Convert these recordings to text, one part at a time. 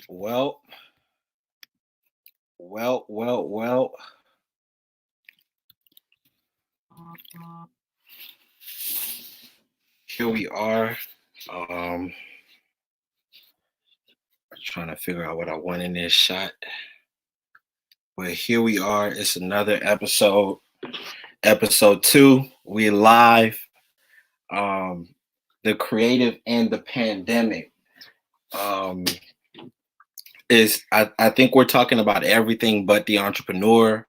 Well, well. Here we are. Um, Trying to figure out what I want in this shot. But here we are. It's another episode two. We live. Um, the creative and the pandemic. Um, I think we're talking about everything but the entrepreneur.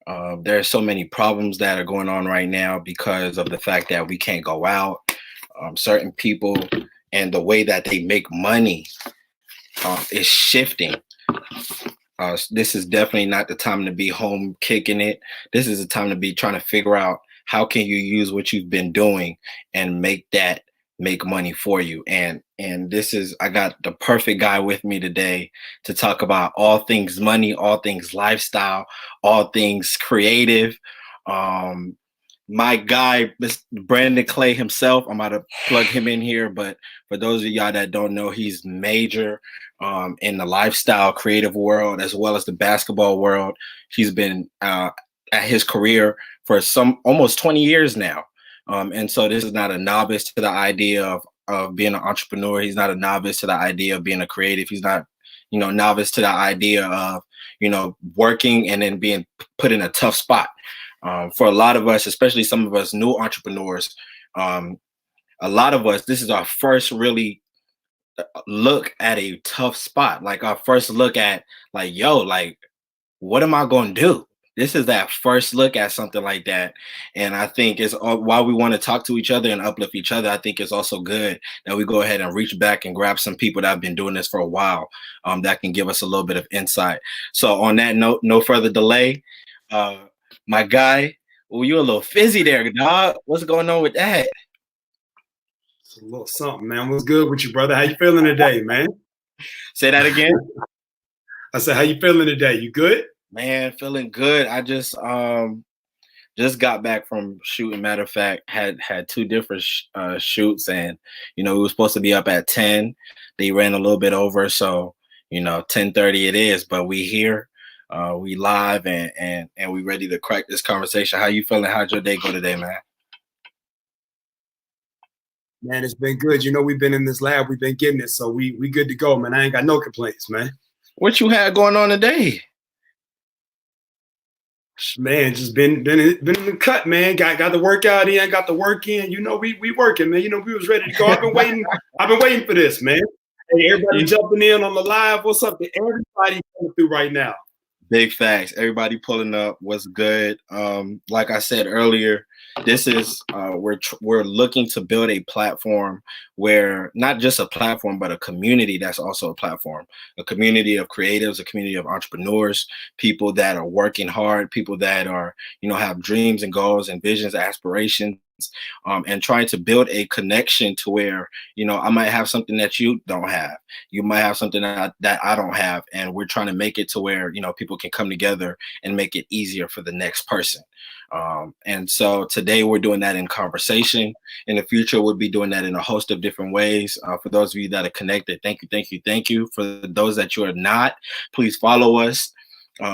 There are so many problems that are going on right now because of the fact that we can't go out. Certain people and the way that they make money is shifting. This is definitely not the time to be home kicking it. This is the time to be trying to figure out how can you use what you've been doing and make that make money for you. And this is I got the perfect guy with me today to talk about all things money, all things lifestyle, all things creative. Um, my guy, Mr. Brandon Clay himself. I'm about to plug him in here, but for those of y'all that don't know, he's major in the lifestyle creative world as well as the basketball world. He's been at his career for some almost 20 years now. And so this is not a novice to the idea of being an entrepreneur. He's not a novice to the idea of being a creative. He's not, novice to the idea of, working and then being put in a tough spot. For a lot of us, especially some of us new entrepreneurs, um, a lot of us, this is our first really look at a tough spot. Like our first look at, like, yo, like, what am I going to do? This is that first look at something like that. And I think it's while we want to talk to each other and uplift each other, I think it's also good that we go ahead and reach back and grab some people that have been doing this for a while, that can give us a little bit of insight. So on that note, no further delay. Uh, my guy, well, you a little fizzy there, dog. What's going on with that? It's a little something, man. What's good with you, brother? How you feeling today, man? Say that again. I said, how you feeling today? You good? Man, feeling good. I just got back from shooting. Matter of fact, had two different shoots, and we were supposed to be up at 10. They ran a little bit over, so 10:30 it is. But we here, we live, and we ready to crack this conversation. How you feeling? How'd your day go today, man? Man, it's been good. We've been in this lab, we've been getting it, so we good to go, man. I ain't got no complaints, man. What you had going on today? Man, just been in the cut, man. Got the workout in, got the work in. We working, man. We was ready to go. I've been waiting for this, man. Hey, everybody jumping in on the live. What's up to everybody coming through right now? Big facts. Everybody pulling up. What's good? Like I said earlier, this is we're looking to build a platform where not just a platform, but a community that's also a platform. A community of creatives, a community of entrepreneurs, people that are working hard, people that are have dreams and goals and visions, aspirations. And trying to build a connection to where I might have something that you don't have, you might have something that I don't have, and we're trying to make it to where people can come together and make it easier for the next person. And so today we're doing that in conversation. In the future, we'll be doing that in a host of different ways. For those of you that are connected, thank you. For those that you are not, please follow us.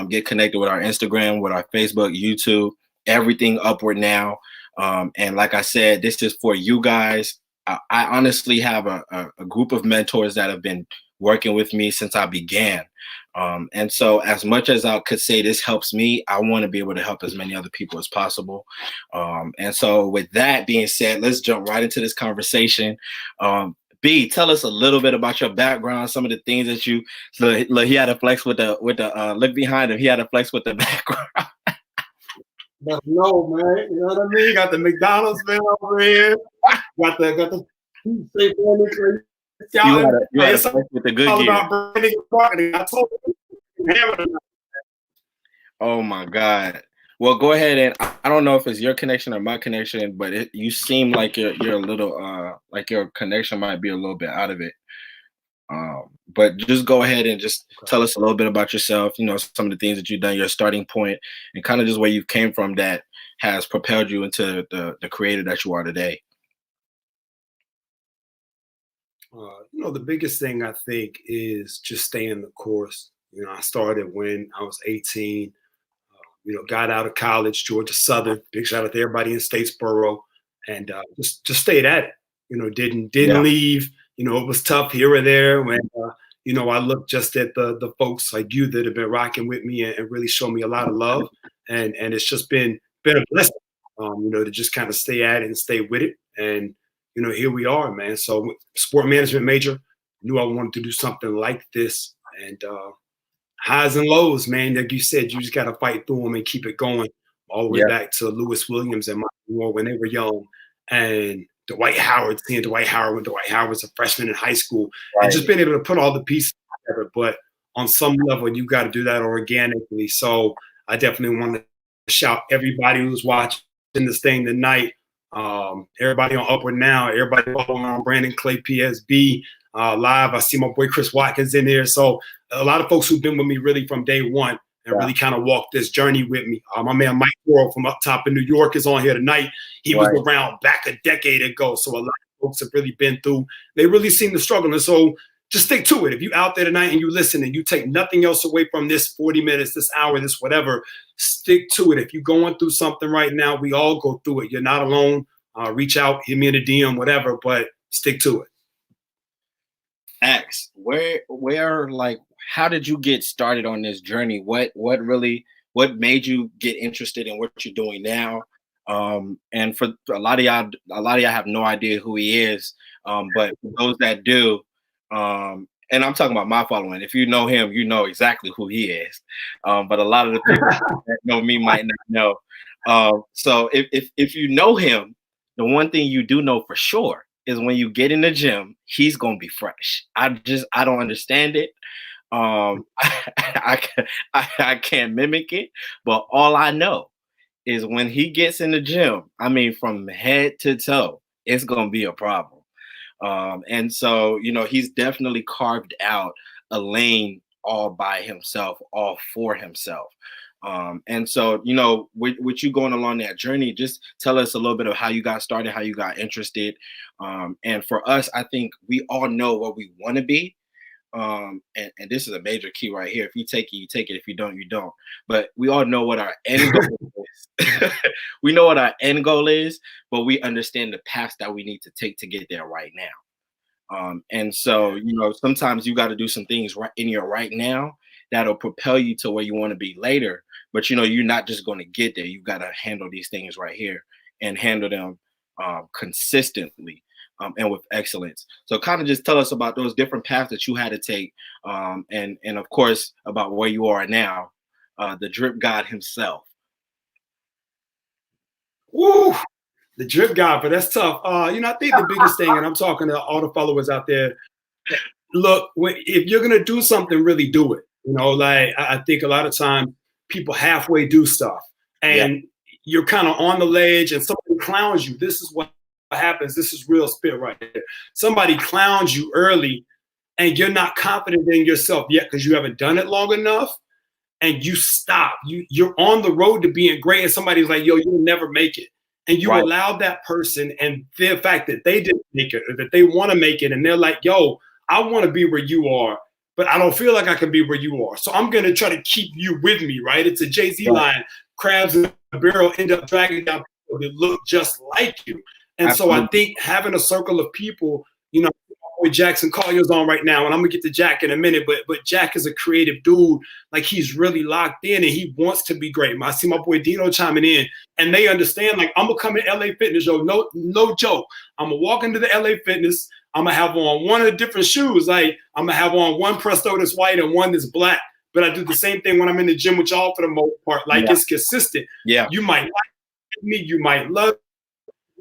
Get connected with our Instagram, with our Facebook, YouTube, everything upward now. And like I said, this is for you guys. I honestly have a group of mentors that have been working with me since I began. And so as much as I could say this helps me, I want to be able to help as many other people as possible. And so with that being said, let's jump right into this conversation. B, tell us a little bit about your background, some of the things that you look, he had a flex with the look behind him. He had a flex with the background. No, man. You know what I mean? Got the McDonald's man over here. Got the you had a flex with the good gear. I told you. Oh my God. Well, go ahead, and I don't know if it's your connection or my connection, but you seem like you're a little like your connection might be a little bit out of it. But just go ahead and just tell us a little bit about yourself, some of the things that you've done, your starting point, and kind of just where you came from that has propelled you into the creator that you are today. The biggest thing I think is just staying the course. I started when I was 18. Got out of college, Georgia Southern. Big shout out to everybody in Statesboro, and just stayed at it. Didn't Yeah. leave. It was tough here or there when I looked just at the folks like you that have been rocking with me and really show me a lot of love, and it's just been a blessing, to just kind of stay at it and stay with it, and here we are, man. So sport management major, knew I wanted to do something like this, and highs and lows, man. Like you said, you just got to fight through them and keep it going all the way Yeah. back to Lewis Williams and Mike Moore when they were young, and Dwight Howard, seeing Dwight Howard when Dwight Howard was a freshman in high school, and just being able to put all the pieces together. But on some level, you got to do that organically. So I definitely want to shout everybody who's watching this thing tonight. Everybody on Upward Now, everybody following on Brandon Clay PSB live. I see my boy Chris Watkins in there. So a lot of folks who've been with me really from day one and really kind of walked this journey with me. My man Mike Worrell from up top in New York is on here tonight. He was around back a decade ago. So a lot of folks have really been through. They really seen the struggle. And so just stick to it. If you out there tonight and you listen and you take nothing else away from this 40 minutes, this hour, this whatever, stick to it. If you're going through something right now, we all go through it. You're not alone. Reach out, hit me in a DM, whatever, but stick to it. X, where like, how did you get started on this journey? What made you get interested in what you're doing now? And for a lot of y'all have no idea who he is. But for those that do, and I'm talking about my following. If you know him, you know exactly who he is. But a lot of the people that know me might not know. So if you know him, the one thing you do know for sure is when you get in the gym, he's gonna be fresh. I don't understand it. I can't mimic it, but all I know is when he gets in the gym, I mean, from head to toe, it's gonna be a problem. And so, he's definitely carved out a lane all by himself, all for himself. And so, with you going along that journey, just tell us a little bit of how you got started, how you got interested. And for us, I think we all know what we want to be. And this is a major key right here. If you take it, you take it. If you don't, you don't. But we all know what our end goal is. We know what our end goal is, but we understand the path that we need to take to get there right now. And so, sometimes you got to do some things right in your right now that'll propel you to where you want to be later. But, you're not just going to get there. You got to handle these things right here and handle them consistently and with excellence. So kind of just tell us about those different paths that you had to take. And of course, about where you are now, the drip god himself. Woo! The drip god, but that's tough. I think the biggest thing, and I'm talking to all the followers out there, look, if you're going to do something, really do it. I think a lot of times people halfway do stuff and you're kind of on the ledge and somebody clowns you. This is what happens. This is real spit right there. Somebody clowns you early and you're not confident in yourself yet because you haven't done it long enough and you stop. You're on the road to being great and somebody's like, yo, you'll never make it. And you allow that person and the fact that they didn't make it or that they want to make it and they're like, yo, I want to be where you are, but I don't feel like I can be where you are. So I'm going to try to keep you with me, right? It's a Jay-Z line, crabs in a barrel end up dragging down people that look just like you. And so I think having a circle of people, with Jackson Collier's on right now, and I'm gonna get to Jack in a minute, but Jack is a creative dude. Like he's really locked in and he wants to be great. I see my boy Dino chiming in and they understand, like, I'm gonna come in LA Fitness, yo, no joke. I'm gonna walk into the LA Fitness, I'm gonna have on one of the different shoes. Like I'm gonna have on one Presto that's white and one that's black. But I do the same thing when I'm in the gym with y'all for the most part. Like it's consistent. Yeah. You might like me, you might love me.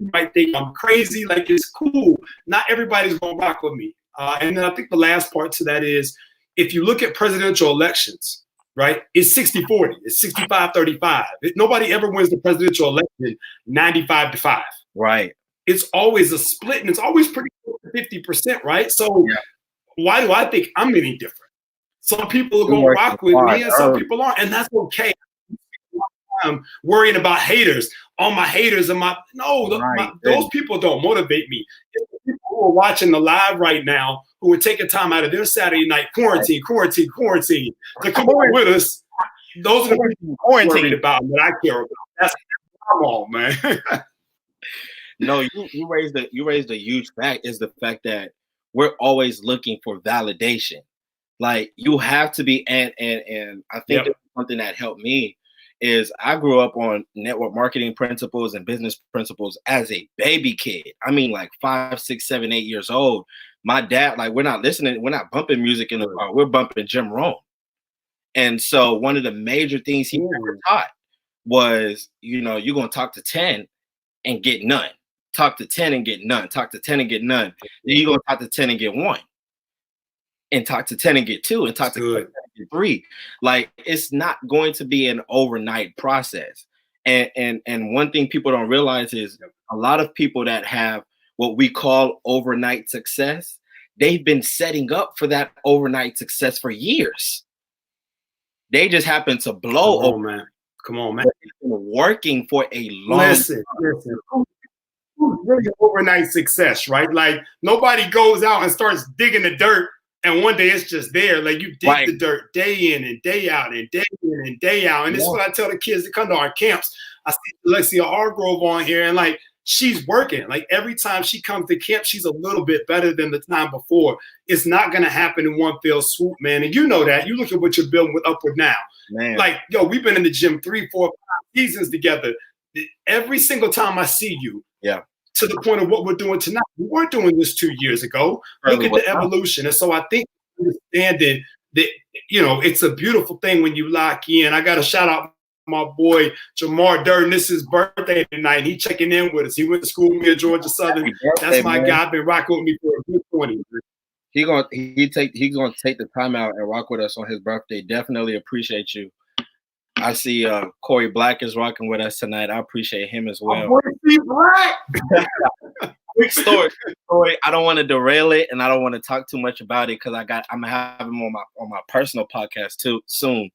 You might think I'm crazy, like it's cool. Not everybody's gonna rock with me. And then I think the last part to that is, if you look at presidential elections, right, it's 60-40, it's 65-35. Nobody ever wins the presidential election 95-5. Right. It's always a split and it's always pretty close to 50%, right? So why do I think I'm any different? Some people are gonna rock with me and some people aren't, and that's okay. time worrying about haters. All my haters and those people don't motivate me. It's the people who are watching the live right now who are taking time out of their Saturday night quarantine to come on with us. Those are the people who are worried about that I care about. That's come on, man. No, you raised a huge fact, is the fact that we're always looking for validation. Like, you have to be, and I think that's something that helped me is I grew up on network marketing principles and business principles as a baby kid. I mean, like 5, 6, 7, 8 years old. My dad, like, we're not bumping music in the car, we're bumping Jim Rohn. And so one of the major things he ever taught was, you're gonna talk to 10 and get none. Talk to 10 and get none. Talk to 10 and get none. Then you're gonna talk to 10 and get 1. And talk to 10 and get 2, and talk to 10 and get 3. Like, it's not going to be an overnight process. And one thing people don't realize is a lot of people that have what we call overnight success, they've been setting up for that overnight success for years. They just happen to blow over. Come on, man. They've been working for a long Listen. Who's really overnight success, right? Like, nobody goes out and starts digging the dirt and one day it's just there. Like, you dig the dirt day in and day out and day in and day out. And this is what I tell the kids that come to our camps. I see Alexia Hargrove on here, and like, she's working. Like, every time she comes to camp, she's a little bit better than the time before. It's not going to happen in one fell swoop, man. And you know that. You look at what you're building with Upward now. Man. Like, yo, we've been in the gym 3, 4, 5 seasons together. Every single time I see you, to the point of what we're doing tonight. We weren't doing this 2 years ago. Look at the evolution. And so I think understanding that, it's a beautiful thing when you lock in. I got to shout out my boy Jamar Durden. This is his birthday tonight. He checking in with us. He went to school with me at Georgia Southern. That's my guy. Been rocking with me for a good 20. He's gonna take the time out and rock with us on his birthday. Definitely appreciate you. I see Corey Black is rocking with us tonight. I appreciate him as well. Quick story. I don't want to derail it, and I don't want to talk too much about it because I'm gonna have him on my personal podcast too soon.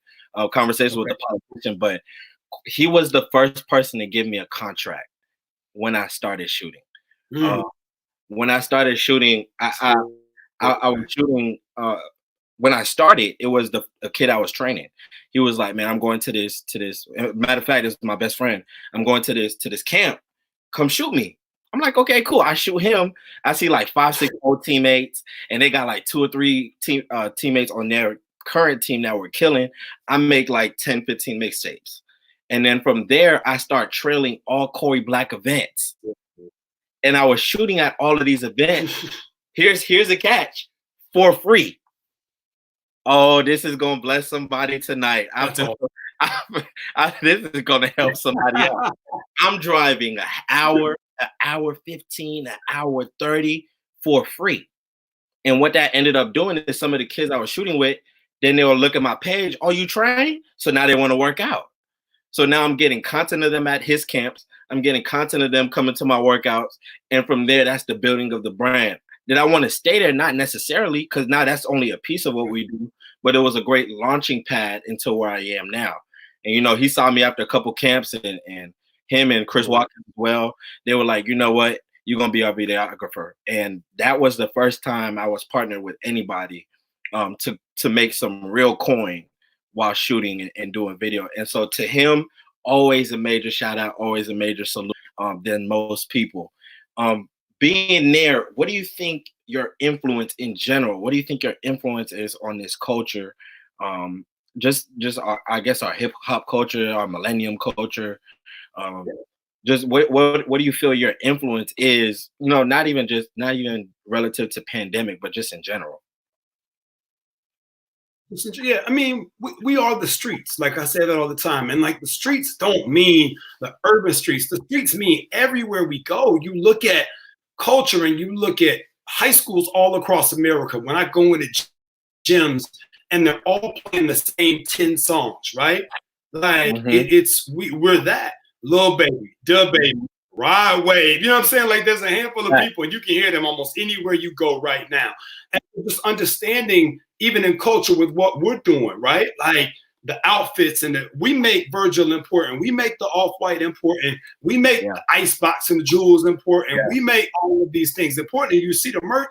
Conversations with the politician, but he was the first person to give me a contract when I started shooting. When I started shooting, I was shooting. When I started, it was a kid I was training. He was like, "Man, I'm going to this. Matter of fact, this is my best friend. I'm going to this camp. Come shoot me." I'm like, "Okay, cool." I shoot him. I see like 5, 6 old teammates, and they got like 2 or 3 teammates on their current team that were killing. I make like 10, 15 mixtapes, and then from there, I start trailing all Corey Black events, and I was shooting at all of these events. Here's a catch, for free. Oh, this is gonna bless somebody tonight. This is gonna help somebody else. I'm driving an hour 15, an hour 30 for free. And what that ended up doing is some of the kids I was shooting with, then they will look at my page. Oh, you train? So now they want to work out. So now I'm getting content of them at his camps. I'm getting content of them coming to my workouts. And from there, that's the building of the brand. Did I want to stay there? Not necessarily, because now that's only a piece of what we do, but it was a great launching pad into where I am now. And, he saw me after a couple camps, and him and Chris Watkins as well. They were like, "You know what? You're going to be our videographer." And that was the first time I was partnered with anybody to make some real coin while shooting and doing video. And so to him, always a major shout out, always a major salute than most people. Being there, what do you think your influence in general? What do you think your influence is on this culture? Just I guess our hip hop culture, our millennium culture. Just what do you feel your influence is? Not even relative to pandemic, but just in general. Yeah, I mean, we are the streets. Like I say that all the time. And like, the streets don't mean the urban streets. The streets mean everywhere we go. You look at culture and you look at high schools all across America. When I go into gyms and they're all playing the same 10 songs, right? Like, we're that. Lil Baby, Da Baby, Rod Wave. You know what I'm saying? Like, there's a handful of people and you can hear them almost anywhere you go right now. And just understanding, even in culture, with what we're doing, right? Like, the outfits and we make Virgil important. We make the Off-White important. We make the Icebox and the jewels important. We make all of these things important. And you see the merch,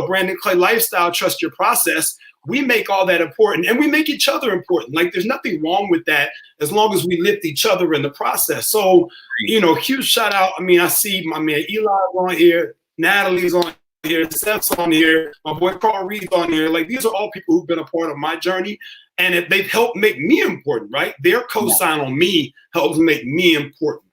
Brandon Clay Lifestyle, Trust Your Process. We make all that important, and we make each other important. Like, there's nothing wrong with that as long as we lift each other in the process. So, huge shout out. I mean, I see my man Eli's on here, Natalie's on here, Seth's on here, my boy Carl Reed's on here. Like, these are all people who've been a part of my journey, and they've helped make me important, right? Their cosign on me helps make me important.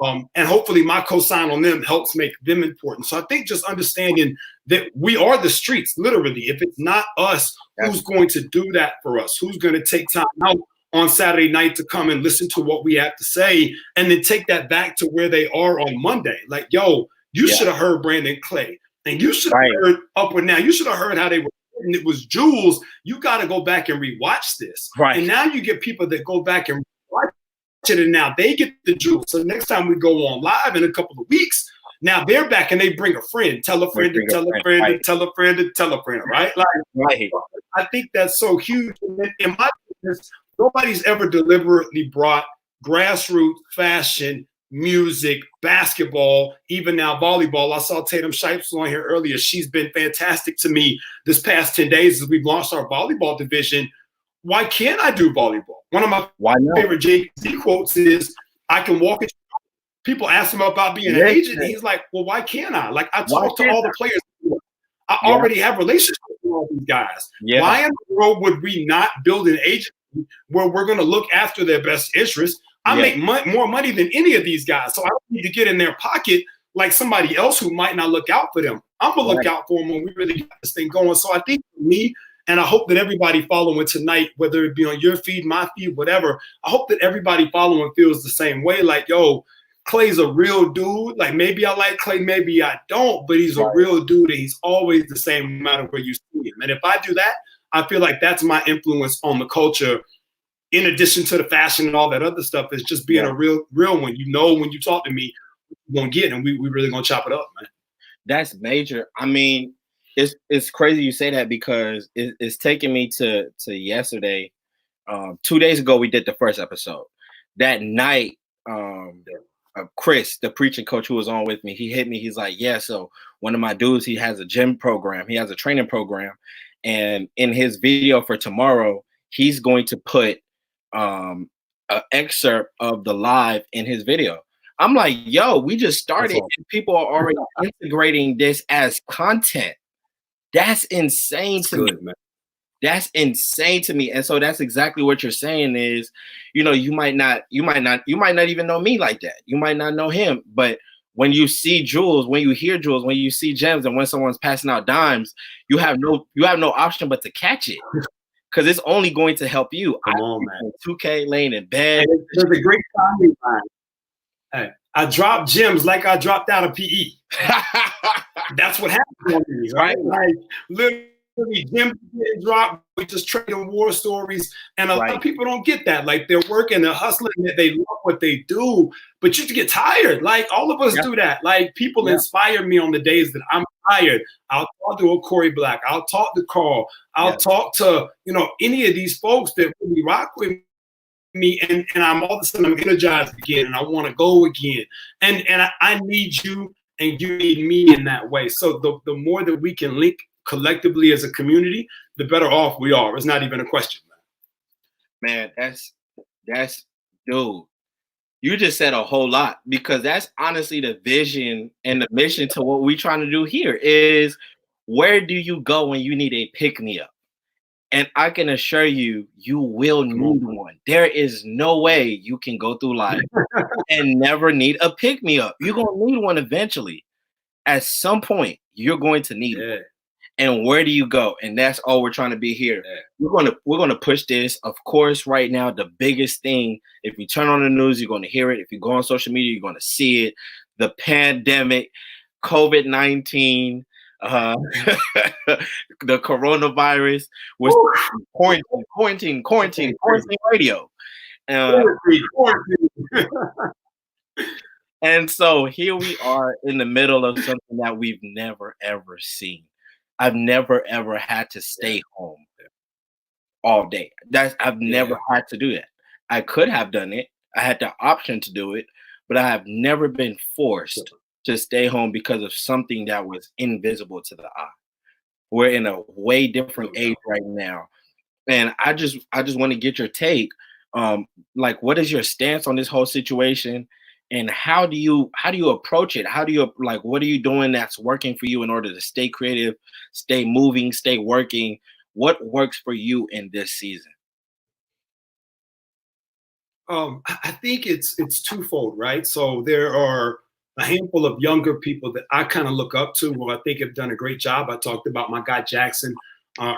And hopefully my cosign on them helps make them important. So I think just understanding that we are the streets, literally. If it's not us, who's going to do that for us? Who's going to take time out on Saturday night to come and listen to what we have to say and then take that back to where they are on Monday? Like, yo, you should have heard Brandon Clay, and you should have heard Upward Now. You should have heard how they were. And it was Jules. You got to go back and rewatch this. Right. And now you get people that go back and watch it, and now they get the jewels. So next time we go on live in a couple of weeks, now they're back and they bring a friend, tell a friend to tell a friend to tell a friend to tell a friend, right? Like, I think that's so huge. In my business, nobody's ever deliberately brought grassroots fashion, music, basketball, even now volleyball. I saw Tatum Shipes on here earlier. She's been fantastic to me this past 10 days as we've launched our volleyball division. Why can't I do volleyball? One of my favorite Jay-Z quotes is, I can walk it. People ask him about being an agent, and he's like, well, why can't I? Like, I talk to all the players. I already have relationships with all these guys. Why in the world would we not build an agency where we're going to look after their best interests? I make more money than any of these guys, so I don't need to get in their pocket like somebody else who might not look out for them. I'm going to look out for them when we really get this thing going. So I think for me, and I hope that everybody following tonight, whether it be on your feed, my feed, whatever, I hope that everybody following feels the same way. Like, yo, Clay's a real dude. Like, maybe I like Clay, maybe I don't, but he's a real dude, and he's always the same no matter where you see him. And if I do that, I feel like that's my influence on the culture. In addition to the fashion and all that other stuff, is just being a real one. When you talk to me, you're gonna get, and we really gonna chop it up, man. That's major. I mean, it's crazy you say that, because it's taking me to yesterday. 2 days ago, we did the first episode. That night, Chris, the preaching coach who was on with me, he hit me. He's like, yeah, so one of my dudes, he has a gym program. He has a training program. And in his video for tomorrow, he's going to put an excerpt of the live in his video. I'm like, yo, we just started and people are already integrating this as content. That's insane to me. Man. That's insane to me. And so that's exactly what you're saying is, you might not even know me like that. You might not know him, but when you see Jules, when you hear Jules, when you see gems, and when someone's passing out dimes, you have no option but to catch it. Because it's only going to help you. Come on, man. 2K laying in bed. There's a great timing line. Hey, I dropped gems like I dropped out of PE. That's what happened on me, right? Like, literally, gems getting dropped. We just trading war stories. And a lot of people don't get that. Like, they're working, they're hustling, they love what they do. But you get tired. Like, all of us do that. Like, people inspire me on the days that I'm tired. I'll talk to a Corey Black. I'll talk to Carl. I'll talk to, any of these folks that really rock with me. And I'm all of a sudden I'm energized again, and I want to go again. And I need you, and you need me in that way. So the more that we can link collectively as a community, the better off we are. It's not even a question, man. That's dude. You just said a whole lot, because that's honestly the vision and the mission to what we're trying to do here is, where do you go when you need a pick-me-up? And I can assure you, you will need one. There is no way you can go through life and never need a pick-me-up. You're going to need one eventually. At some point, you're going to need it. And where do you go? And that's all we're trying to be here. We're gonna push this. Of course, right now, the biggest thing, if you turn on the news, you're going to hear it. If you go on social media, you're going to see it. The pandemic, COVID-19, the coronavirus, was quarantine radio. And so here we are in the middle of something that we've never, ever seen. I've never, ever had to stay home. all day. I've never Yeah. had to do that. I could have done it. I had the option to do it, but I have never been forced to stay home because of something that was invisible to the eye. We're in a way different No age doubt. right now. And I just want to get your take. Like what is your stance on this whole situation? And how do you approach it? How do you like what are you doing that's working for you in order to stay creative, stay moving, stay working? What works for you in this season? I think it's twofold, right? So there are a handful of younger people that I kind of look up to who I think have done a great job. I talked about my guy Jackson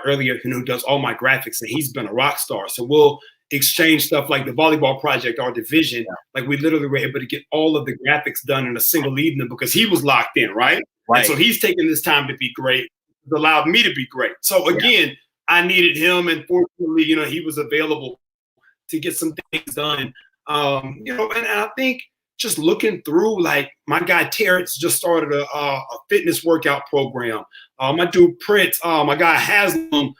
earlier, who does all my graphics, and he's been a rock star. So we'll exchange stuff like the volleyball project, our division. Like we literally were able to get all of the graphics done in a single evening because he was locked in, right? And Right. so he's taking this time to be great. It allowed me to be great. So Yeah. again, I needed him, and fortunately, he was available to get some things done. And I think just looking through, like my guy Terrence just started a fitness workout program. My dude Prince, my guy Haslam,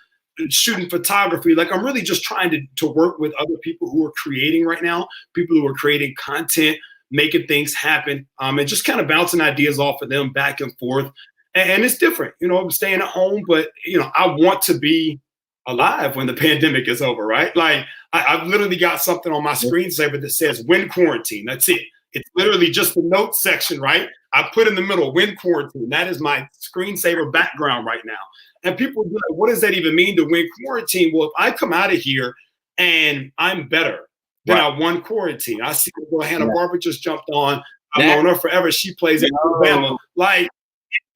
shooting photography. Like I'm really just trying to work with other people who are creating right now, people who are creating content, making things happen, and just kind of bouncing ideas off of them back and forth. And it's different, I'm staying at home, but I want to be alive when the pandemic is over, right? Like I've literally got something on my screensaver that says "When quarantine." That's it. It's literally just the notes section, right? I put in the middle "When quarantine." That is my screensaver background right now. And people be like, "What does that even mean to win quarantine?" Well, if I come out of here and I'm better than Right. I won quarantine, I see the girl Hannah Yeah. Barber just jumped on. I've That known her forever. She plays at Alabama. no. Like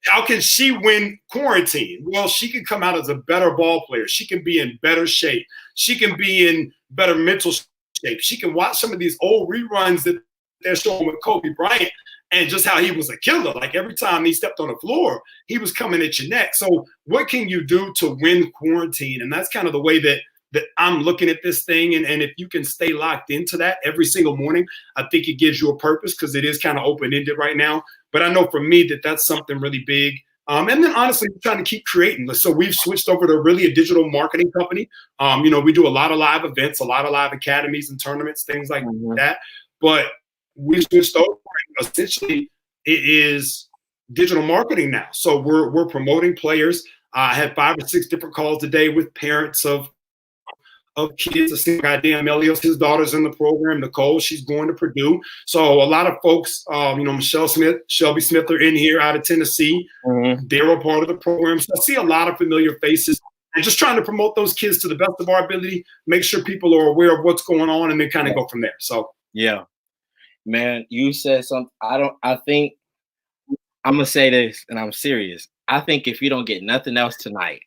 how can she win quarantine? Well, she can come out as a better ball player. She can be in better shape. She can be in better mental shape. She can watch some of these old reruns that they're showing with Kobe Bryant and just how he was a killer. Like every time he stepped on the floor, he was coming at your neck. So what can you do to win quarantine? And that's kind of the way that I'm looking at this thing. And if you can stay locked into that every single morning, I think it gives you a purpose because it is kind of open-ended right now. But I know for me that's something really big. And then honestly, trying to keep creating. So we've switched over to really a digital marketing company. We do a lot of live events, a lot of live academies and tournaments, things like Mhm. that. But we switched over. Essentially, it is digital marketing now. So we're promoting players. I had 5 or 6 different calls a day with parents of kids. I see my guy Dan Melios, his daughter's in the program. Nicole, she's going to Purdue. So a lot of folks, Michelle Smith, Shelby Smith are in here out of Tennessee. Mhm. They're a part of the program. So I see a lot of familiar faces and just trying to promote those kids to the best of our ability, make sure people are aware of what's going on and then kind of go from there. So Yeah. Man, you said something. I think I'm gonna say this and I'm serious. I think if you don't get nothing else tonight,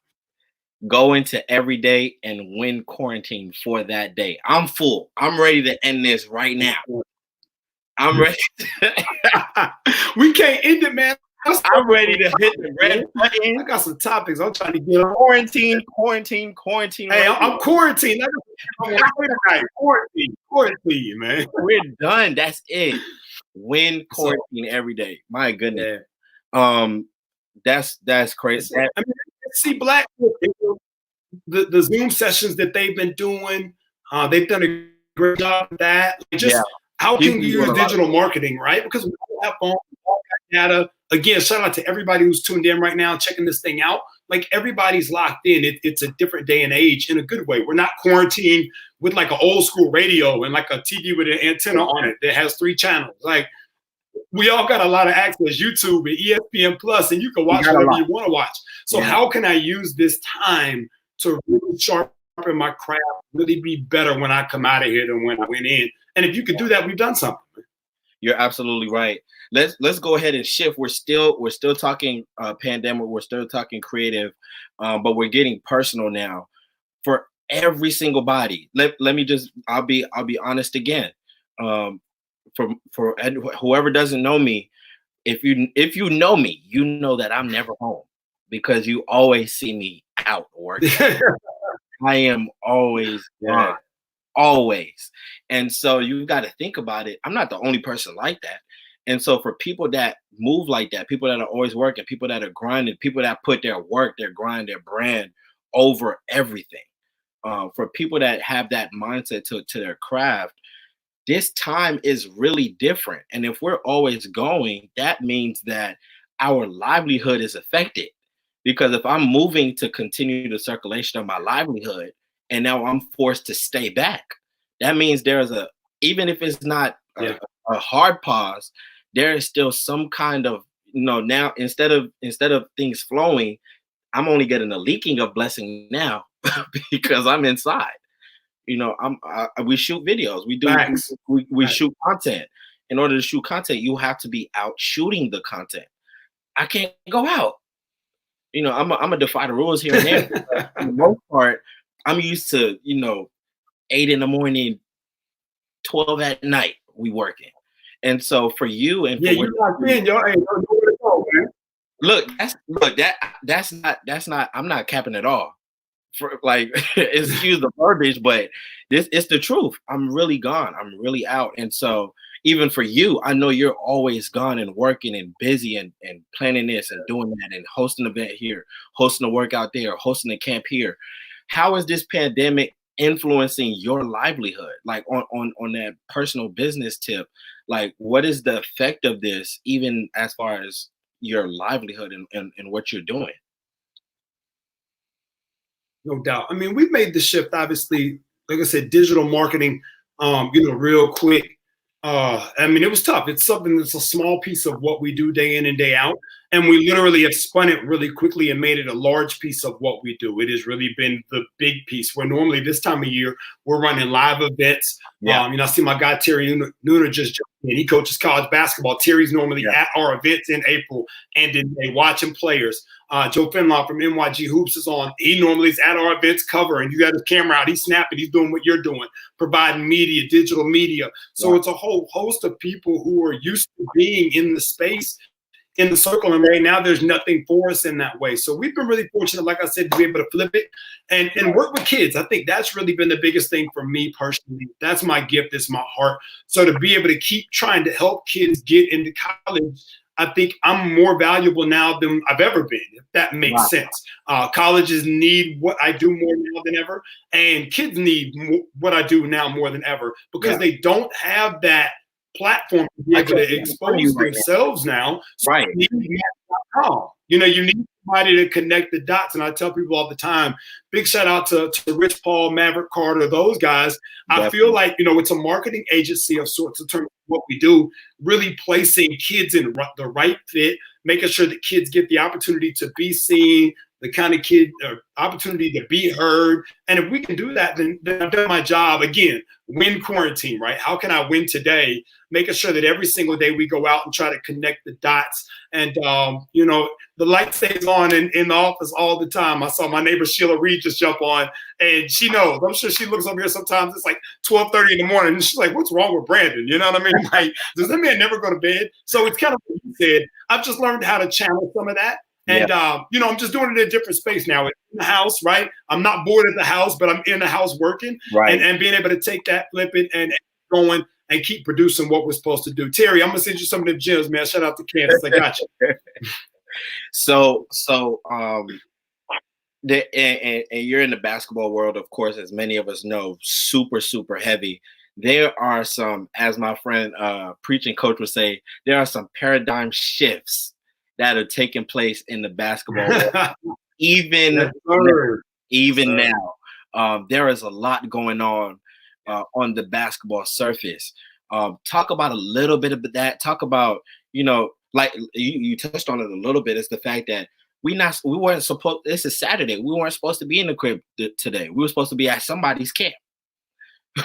go into every day and win quarantine for that day. I'm full. I'm ready to end this right now. I'm ready. we can't end it, man. I'm ready to hit the red I button. got some topics I'm trying to get on. Quarantine, quarantine, quarantine. Hey, right I'm quarantined. Quarantine, man. We're done. That's it. Win quarantine every day. My goodness. Yeah. That's crazy. I mean, see Black the Zoom sessions that they've been doing, they've done a great job with that. Just Yeah. how He's can been you doing use a lot of digital marketing, right? Because we all have phones, we all got data. Again, shout out to everybody who's tuned in right now, checking this thing out. Like everybody's locked in. It's a different day and age in a good way. We're not quarantined with like an old school radio and like a TV with an antenna on it that has 3 channels. Like we all got a lot of access, YouTube and ESPN Plus, and you can watch whatever you want to watch. So how can I use this time to really sharpen my craft, really be better when I come out of here than when I went in? And if you could do that, we've done something. You're absolutely right. Let's go ahead and shift. We're still talking pandemic. We're still talking creative, but we're getting personal now. For every single body, let me just I'll be honest again. For whoever doesn't know me, if you know me, you know that I'm never home because you always see me out working. I am always gone. Always. And so you got to think about it. I'm not the only person like that. And so for people that move like that, people that are always working, people that are grinding, people that put their work, their grind, their brand over everything, For people that have that mindset to their craft, this time is really different. And if we're always going, that means that our livelihood is affected. Because if I'm moving to continue the circulation of my livelihood and now I'm forced to stay back, that means there's a, even if it's not Yeah. a hard pause, there is still some kind of, now instead of things flowing, I'm only getting a leaking of blessing now because I'm inside. We shoot videos, Facts. we Facts. shoot content. In order to shoot content, you have to be out shooting the content. I can't go out. I'm gonna defy the rules here and there. For the most part, I'm used to 8 in the morning, 12 at night, we working. And so for you and Yeah, for you locked in, yo. Hey, nowhere to go, man. That's not, I'm not capping at all. For like, excuse the verbiage, but it's the truth. I'm really gone. I'm really out. And so even for you, I know you're always gone and working and busy and planning this and doing that and hosting an event here, hosting a workout there, hosting a camp here. How is this pandemic influencing your livelihood? Like on that personal business tip, like what is the effect of this, even as far as your livelihood and what you're doing? No doubt. I mean, we've made the shift, obviously, like I said, digital marketing, real quick. I mean, it was tough. It's something that's a small piece of what we do day in and day out. And we literally have spun it really quickly and made it a large piece of what we do. It has really been the big piece where normally this time of year, we're running live events. Yeah. I see my guy, Terry Nooner just jumped in. He coaches college basketball. Terry's normally at our events in April and in May watching players. Joe Finlaw from NYG Hoops is on. He normally is at our events covering. You got his camera out. He's snapping. He's doing what you're doing, providing media, digital media. So it's a whole host of people who are used to being in the space, in the circle. And right now there's nothing for us in that way. So we've been really fortunate, like I said, to be able to flip it and work with kids. I think that's really been the biggest thing for me personally. That's my gift. It's my heart. So to be able to keep trying to help kids get into college, I think I'm more valuable now than I've ever been, if that makes sense. Colleges need what I do more now than ever, and kids need what I do now more than ever because they don't have that platform to be able to expose themselves now. So Right. You need somebody to connect the dots. And I tell people all the time, big shout out to Rich Paul, Maverick Carter, those guys. Definitely. I feel like, it's a marketing agency of sorts in terms of what we do, really placing kids in the right fit, making sure that kids get the opportunity to be seen, the kind of kid opportunity to be heard. And if we can do that, then I've done my job. Again, win quarantine, right? How can I win today? Making sure that every single day we go out and try to connect the dots. And, the light stays on in the office all the time. I saw my neighbor Sheila Reed just jump on, and she knows. I'm sure she looks up here sometimes. It's like 12:30 in the morning, and she's like, "What's wrong with Brandon?" You know what I mean? Like, does that man never go to bed? So it's kind of what you said. I've just learned how to channel some of that. And, I'm just doing it in a different space now. In the house, right? I'm not bored at the house, but I'm in the house working. Right. And being able to take that, flip it, and going and keep producing what we're supposed to do. Terry, I'm going to send you some of the gems, man. Shout out to Kansas. I got you. So and you're in the basketball world, of course, as many of us know, super, super heavy. There are some, as my friend preaching coach would say, there are some paradigm shifts that are taking place in the basketball world. Even now, there is a lot going on the basketball surface. Talk about a little bit of that. Talk about, like you touched on it a little bit. It's the fact that we weren't supposed. This is Saturday. We weren't supposed to be in the crib today. We were supposed to be at somebody's camp.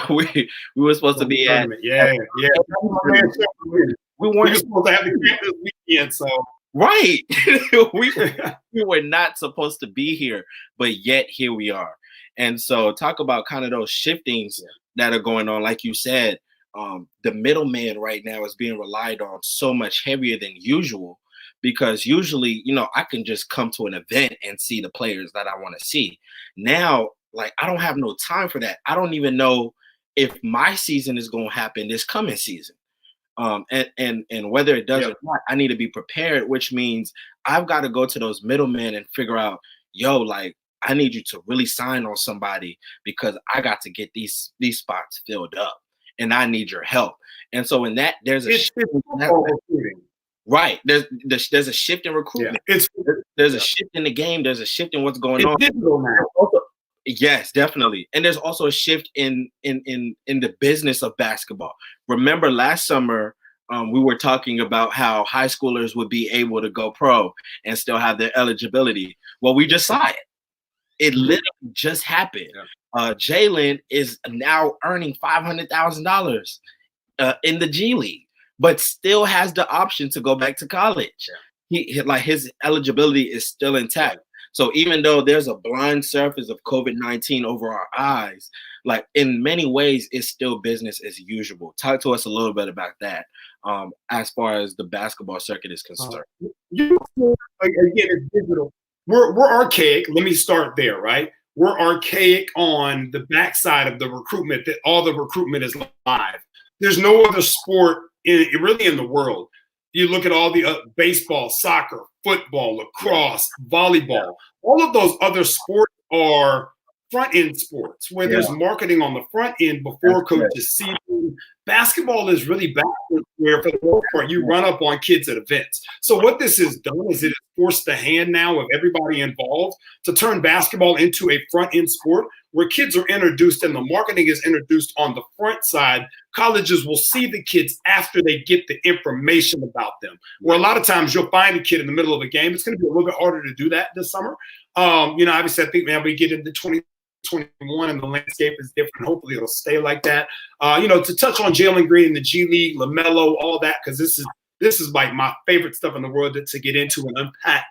we were supposed to be at we weren't supposed to have the camp this weekend. So right, we were not supposed to be here, but yet here we are. And so talk about kind of those shiftings that are going on. Like you said, the middleman right now is being relied on so much heavier than usual, because usually, I can just come to an event and see the players that I want to see. Now, like, I don't have no time for that. I don't even know if my season is going to happen this coming season. And whether it does or not, I need to be prepared, which means I've got to go to those middlemen and figure out, like, I need you to really sign on somebody because I got to get these spots filled up, and I need your help. And so in that, there's a It's football recruiting. right. There's a shift in recruitment. Yeah, it's There's a shift in the game. There's a shift in what's going on. digital now. Also, yes, definitely. And there's also a shift in the business of basketball. Remember last summer, we were talking about how high schoolers would be able to go pro and still have their eligibility. Well, we just saw it. It literally just happened. Yeah. Jalen is now earning $500,000 in the G League, but still has the option to go back to college. Like his eligibility is still intact. So even though there's a blind surface of COVID-19 over our eyes, like in many ways, it's still business as usual. Talk to us a little bit about that, as far as the basketball circuit is concerned. Again, it's digital. We're archaic. Let me start there, right? We're archaic on the backside of the recruitment. That all the recruitment is live. There's no other sport really in the world. You look at all the baseball, soccer, football, lacrosse, volleyball. All of those other sports are front-end sports where there's marketing on the front end before coaches see them. Basketball is really backwards where for the most part you run up on kids at events. So what this has done is it has forced the hand now of everybody involved to turn basketball into a front-end sport where kids are introduced and the marketing is introduced on the front side. Colleges will see the kids after they get the information about them. Where a lot of times you'll find a kid in the middle of a game. It's going to be a little bit harder to do that this summer. Obviously, I think, man, we get into 2021 and the landscape is different. Hopefully it'll stay like that. To touch on Jalen Green and the G League, LaMelo, all that, because this is like my favorite stuff in the world to get into and unpack.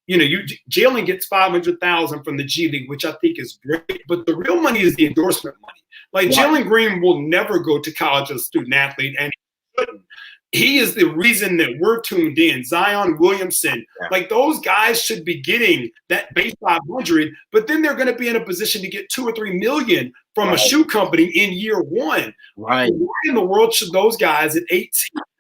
Jalen gets $500,000 from the G League, which I think is great. But the real money is the endorsement money. Like Jalen Green will never go to college as a student athlete, and he shouldn't. He is the reason that we're tuned in. Zion Williamson, like those guys should be getting that base 500, but then they're going to be in a position to get 2 or 3 million from a shoe company in year one. Right. Why in the world should those guys at 18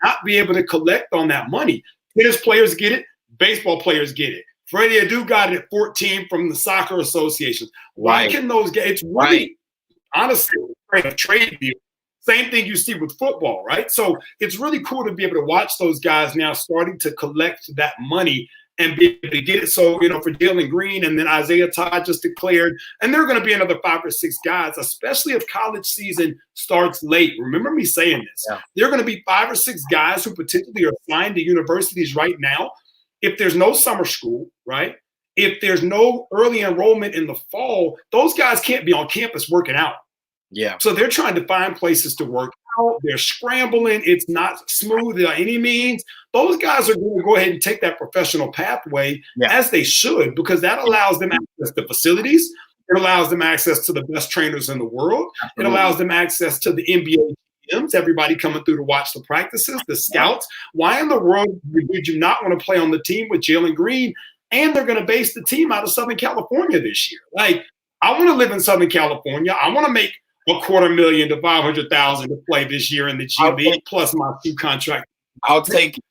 not be able to collect on that money? Tennis players get it. Baseball players get it. Freddie Adu got it at 14 from the soccer associations. Why can those guys? It's really, honestly, a trade deal. Same thing you see with football, right? So it's really cool to be able to watch those guys now starting to collect that money and be able to get it. So, for Jalen Green, and then Isaiah Todd just declared, and there are going to be another 5 or 6 guys, especially if college season starts late. Remember me saying this. Yeah. There are going to be 5 or 6 guys who potentially are signed to universities right now. If there's no summer school, right? If there's no early enrollment in the fall, those guys can't be on campus working out. Yeah. So they're trying to find places to work out. They're scrambling. It's not smooth by any means. Those guys are going to go ahead and take that professional pathway as they should, because that allows them access to facilities. It allows them access to the best trainers in the world. Absolutely. It allows them access to the NBA GMs, everybody coming through to watch the practices, the scouts. Why in the world would you not want to play on the team with Jalen Green? And they're going to base the team out of Southern California this year. Like, I want to live in Southern California. I want to make $250,000 to $500,000 to play this year in the G League, plus my 2 contract. I'll take it.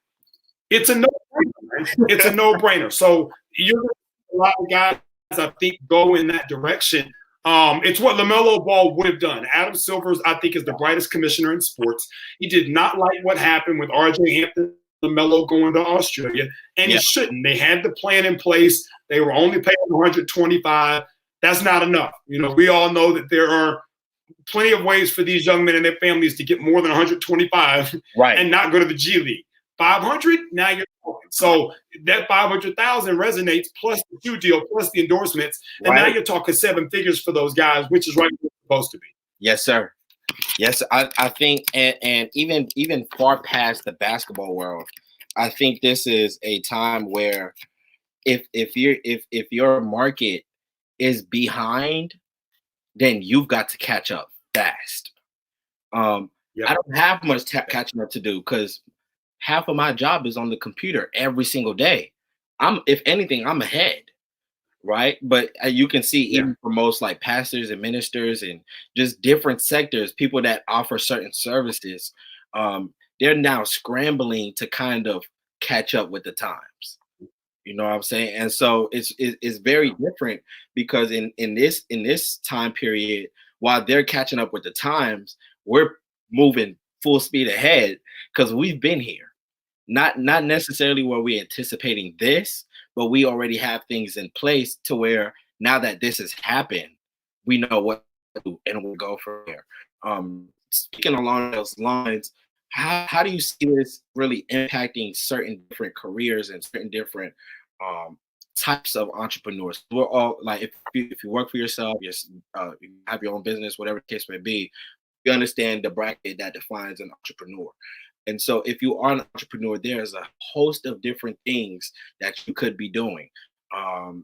It's a no-brainer. It's a no-brainer. So you're going to see a lot of guys, I think, go in that direction. It's what LaMelo Ball would have done. Adam Silver, I think, is the brightest commissioner in sports. He did not like what happened with RJ Hampton, LaMelo going to Australia, and he shouldn't. They had the plan in place. They were only paying $125. That's not enough. We all know that there are plenty of ways for these young men and their families to get more than 125 and not go to the G League. 500, now you're talking. So that 500,000 resonates, plus the shoe deal, plus the endorsements, and now you're talking 7 figures for those guys, which is right where it's supposed to be. Yes, sir. Yes, I think, and even far past the basketball world, I think this is a time where if your market is behind, then you've got to catch up fast. I don't have much catching up to do because half of my job is on the computer every single day. If anything, I'm ahead, right? But you can see even for most like pastors and ministers and just different sectors, people that offer certain services, they're now scrambling to kind of catch up with the times. You know what I'm saying? And so it's very different because in this time period, while they're catching up with the times, we're moving full speed ahead because we've been here. Not necessarily were we anticipating this, but we already have things in place to where now that this has happened, we know what to do and we go from there. Speaking along those lines, how do you see this really impacting certain different careers and certain different um, types of entrepreneurs? We're all like, if you work for yourself, you have your own business, whatever the case may be, you understand the bracket that defines an entrepreneur. And so, if you are an entrepreneur, there's a host of different things that you could be doing.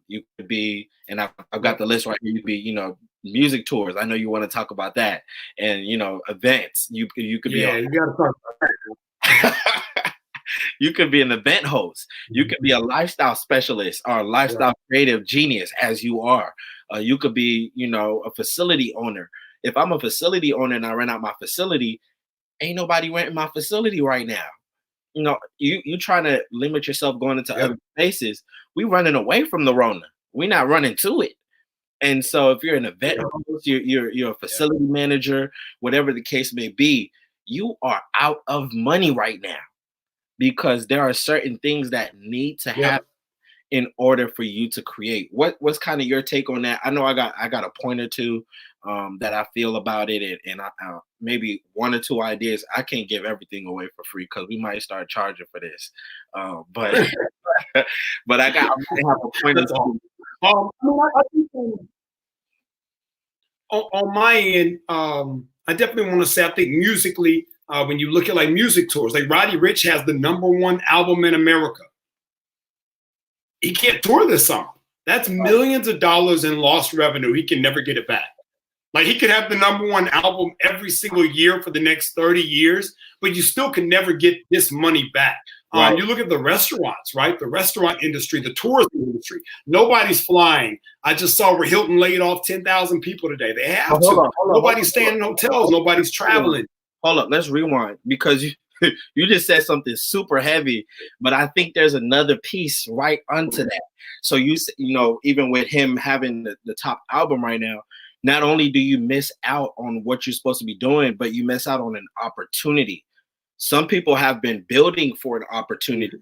You could be, and I've got the list right here. You could be, music tours. I know you want to talk about that, and events. You could be. Yeah, you got to talk You could be an event host. You could be a lifestyle specialist or a lifestyle creative genius, as you are. You could be, a facility owner. If I'm a facility owner and I rent out my facility, ain't nobody renting my facility right now. You trying to limit yourself going into other spaces. We running away from the Rona. We're not running to it. And so if you're an event host, you're a facility manager, whatever the case may be, you are out of money right now because there are certain things that need to happen in order for you to create. What's kind of your take on that? I know I got a point or two that I feel about it, and I maybe one or two ideas. I can't give everything away for free because we might start charging for this. But but I have a point or two. I think on my end, I definitely want to say I think musically, when you look at like music tours, like Roddy Ricch has the #1 album in America. He can't tour this summer. That's millions of dollars in lost revenue. He can never get it back. Like he could have the #1 album every single year for the next 30 years, but you still can never get this money back. Right. You look at the restaurants, right? The restaurant industry, the tourism industry. Nobody's flying. I just saw where Hilton laid off 10,000 people today. They have to. Nobody's staying in hotels. Nobody's traveling. Hold up. Let's rewind because you just said something super heavy, but I think there's another piece right onto that. So even with him having the top album right now, not only do you miss out on what you're supposed to be doing, but you miss out on an opportunity. Some people have been building for an opportunity,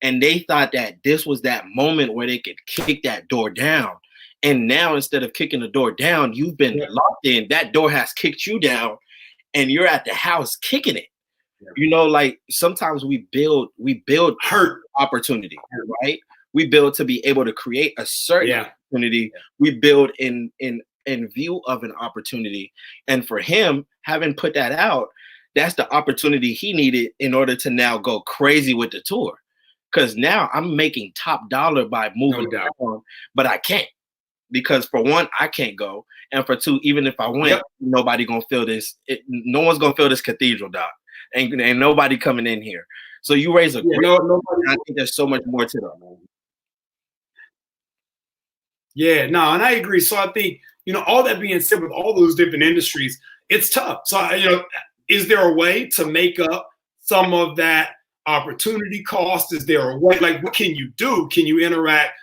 and they thought that this was that moment where they could kick that door down. And now instead of kicking the door down, you've been locked in. That door has kicked you down, and you're at the house kicking it. Like sometimes we build hurt opportunity, right? We build to be able to create a certain opportunity. We build in view of an opportunity. And for him, having put that out, that's the opportunity he needed in order to now go crazy with the tour. Because now I'm making top dollar by moving around, but I can't. Because for one, I can't go. And for two, even if I went, nobody gonna feel this. No one's gonna feel this cathedral, Doc. Ain't nobody coming in here. So you raise a great I think there's so much more to that. Yeah, no, and I agree. So I think, all that being said, with all those different industries, it's tough. So, is there a way to make up some of that opportunity cost? Is there a way, like, what can you do? Can you interact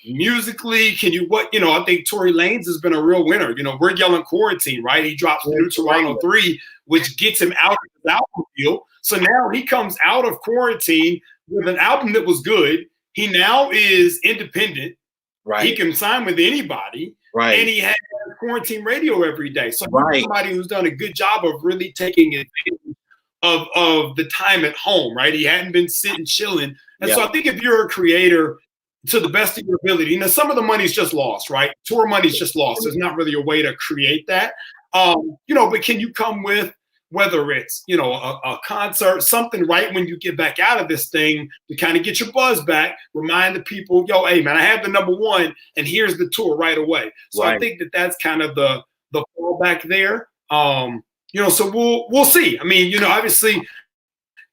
musically? Can you, I think Tory Lanez has been a real winner. We're yelling quarantine, right? He drops New Toronto 3, which gets him out of his album deal. So now he comes out of quarantine with an album that was good. He now is independent. Right. He can sign with anybody. Right. And he has quarantine radio every day. So somebody who's done a good job of really taking advantage of the time at home, right? He hadn't been sitting chilling. And so I think if you're a creator, to the best of your ability, some of the money's just lost, right? Tour money's just lost. There's not really a way to create that. But can you come with, whether it's, a concert, something right when you get back out of this thing to kind of get your buzz back, remind the people, hey, man, I have the #1 and here's the tour right away. So I think that's kind of the fallback there. So we'll see. I mean, obviously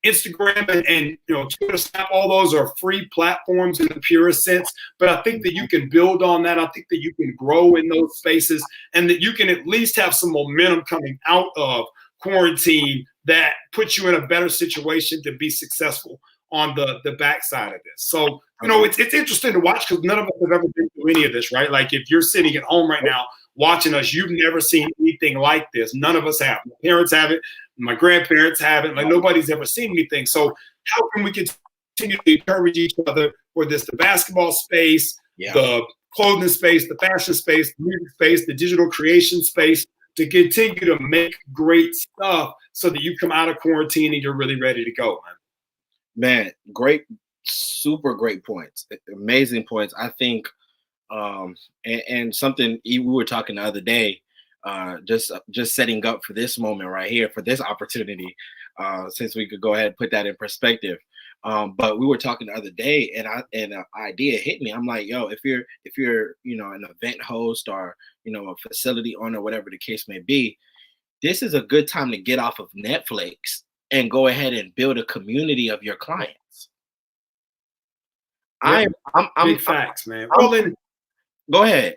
Instagram and Twitter, Snap, all those are free platforms in the purest sense. But I think that you can build on that. I think that you can grow in those spaces and that you can at least have some momentum coming out of quarantine that puts you in a better situation to be successful on the backside of this. So you know, it's interesting to watch because none of us have ever been through any of this, right? Like if you're sitting at home right now watching us, you've never seen anything like this. None of us have. My parents haven't. My grandparents haven't. Like nobody's ever seen anything. So how can we continue to encourage each other, whether it's the basketball space, the clothing space, the fashion space, the music space, the digital creation space, to continue to make great stuff so that you come out of quarantine and you're really ready to go, man. Great, super great points. Amazing points. I think, and something we were talking the other day, just setting up for this moment right here, for this opportunity, since we could go ahead and put that in perspective. But we were talking the other day, and an idea hit me. I'm like, yo, if you're you know, an event host or, you know, a facility owner, whatever the case may be, this is a good time to get off of Netflix and go ahead and build a community of your clients. I'm big facts, man. Well, then go ahead.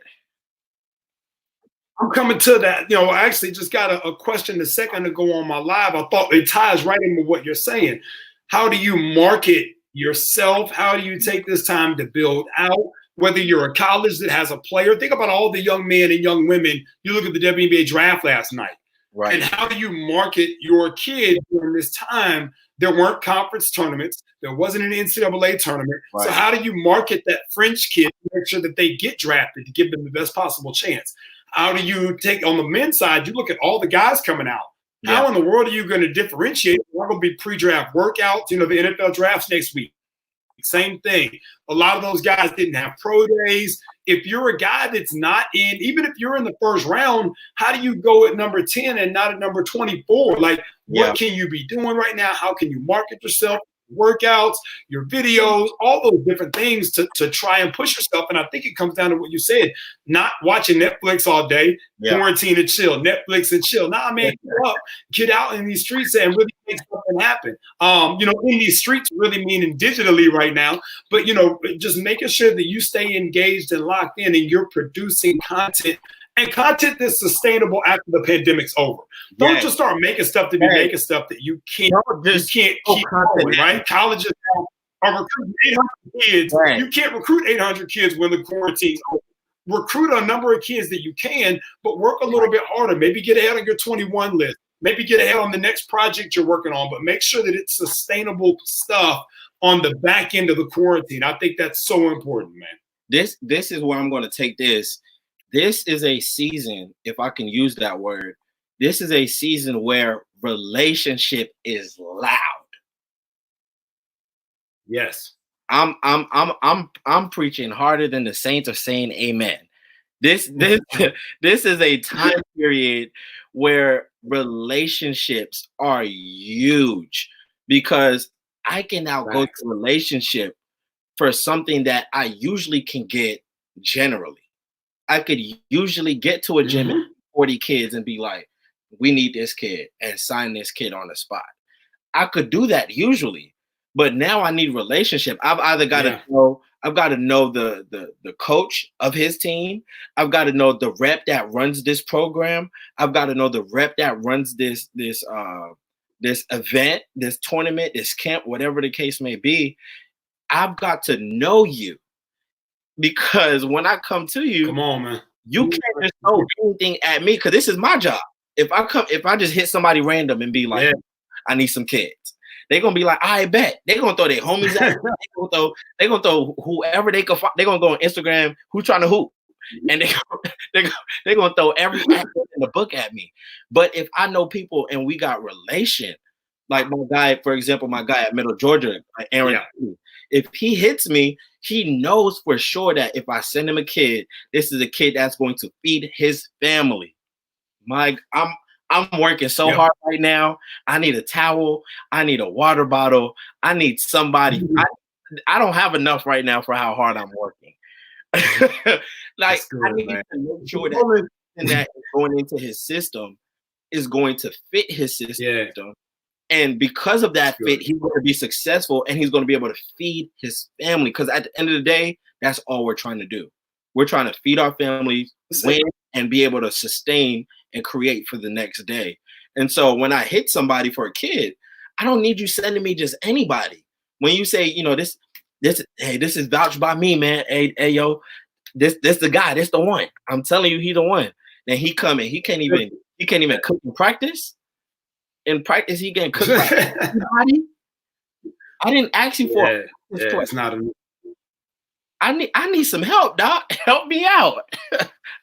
I'm coming to that. You know, I actually just got a question a second ago on my live. I thought it ties right in with what you're saying. How do you market yourself? How do you take this time to build out? Whether you're a college that has a player, think about all the young men and young women. You look at the WNBA draft last night. Right. And how do you market your kid during this time? There weren't conference tournaments. There wasn't an NCAA tournament. Right. So how do you market that French kid to make sure that they get drafted, to give them the best possible chance? How do you take, on the men's side, you look at all the guys coming out. Yeah. How in the world are you going to differentiate? We're going to be pre-draft workouts. You know, the NFL drafts next week. Same thing. A lot of those guys didn't have pro days. If you're a guy that's not in, even if you're in the first round, how do you go at number 10 and not at number 24? Like, what can you be doing right now? How can you market yourself? Workouts, your videos, all those different things to try and push yourself. And I think it comes down to what you said, not watching Netflix all day, quarantine and chill, Netflix and chill. Nah, man, get out in these streets and really make something happen. You know, in these streets, really meaning digitally right now, but, you know, just making sure that you stay engaged and locked in and you're producing content. And content that's sustainable after the pandemic's over. Don't just start making stuff to be making stuff that you can't keep going, right? Colleges are recruiting 800 kids. Right. You can't recruit 800 kids when the quarantine's over. Recruit a number of kids that you can, but work a little bit harder. Maybe get ahead on your 21 list. Maybe get ahead on the next project you're working on, but make sure that it's sustainable stuff on the back end of the quarantine. I think that's so important, man. This is where I'm going to take this. This is a season, if I can use that word, this is a season where relationship is loud. Yes. I'm preaching harder than the saints are saying amen. This is a time period where relationships are huge, because I can now go to a relationship for something that I usually can get generally. I could usually get to a gym and 40 kids and be like, we need this kid, and sign this kid on the spot. I could do that usually, but now I need relationship. I've either got to know, the coach of his team. I've got to know the rep that runs this program. I've got to know the rep that runs this event, this tournament, this camp, whatever the case may be. I've got to know you. Because when I come to you, come on, man, you can't just throw anything at me, because this is my job. If I just hit somebody random and be like, I need some kids, they're gonna be like, I bet. They're gonna throw their homies at me. They're gonna throw whoever they can find. They're gonna go on Instagram, who's trying to hoop, and they're gonna throw every in the book at me. But if I know people and we got relation, like my guy, for example, my guy at Middle Georgia, Aaron. If he hits me, he knows for sure that if I send him a kid, this is a kid that's going to feed his family. I'm working so hard right now. I need a towel. I need a water bottle. I need somebody. I don't have enough right now for how hard I'm working. Like, good, I need to make sure that going into his system is going to fit his system. Yeah. And because of that fit, he's going to be successful, and he's going to be able to feed his family. Because at the end of the day, that's all we're trying to do. We're trying to feed our families, win, and be able to sustain and create for the next day. And so when I hit somebody for a kid, I don't need you sending me just anybody. When you say, you know, this, this is vouched by me, man. Hey, yo, this the guy, this the one. I'm telling you, he the one. Then he coming, he can't even cook in practice. In practice, he getting cooked by everybody. I didn't ask you for it's not a I need some help, doc. Help me out.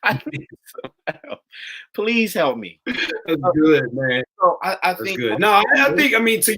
I need some help. Please help me. That's good, man. So I That's think good. No, I think I mean to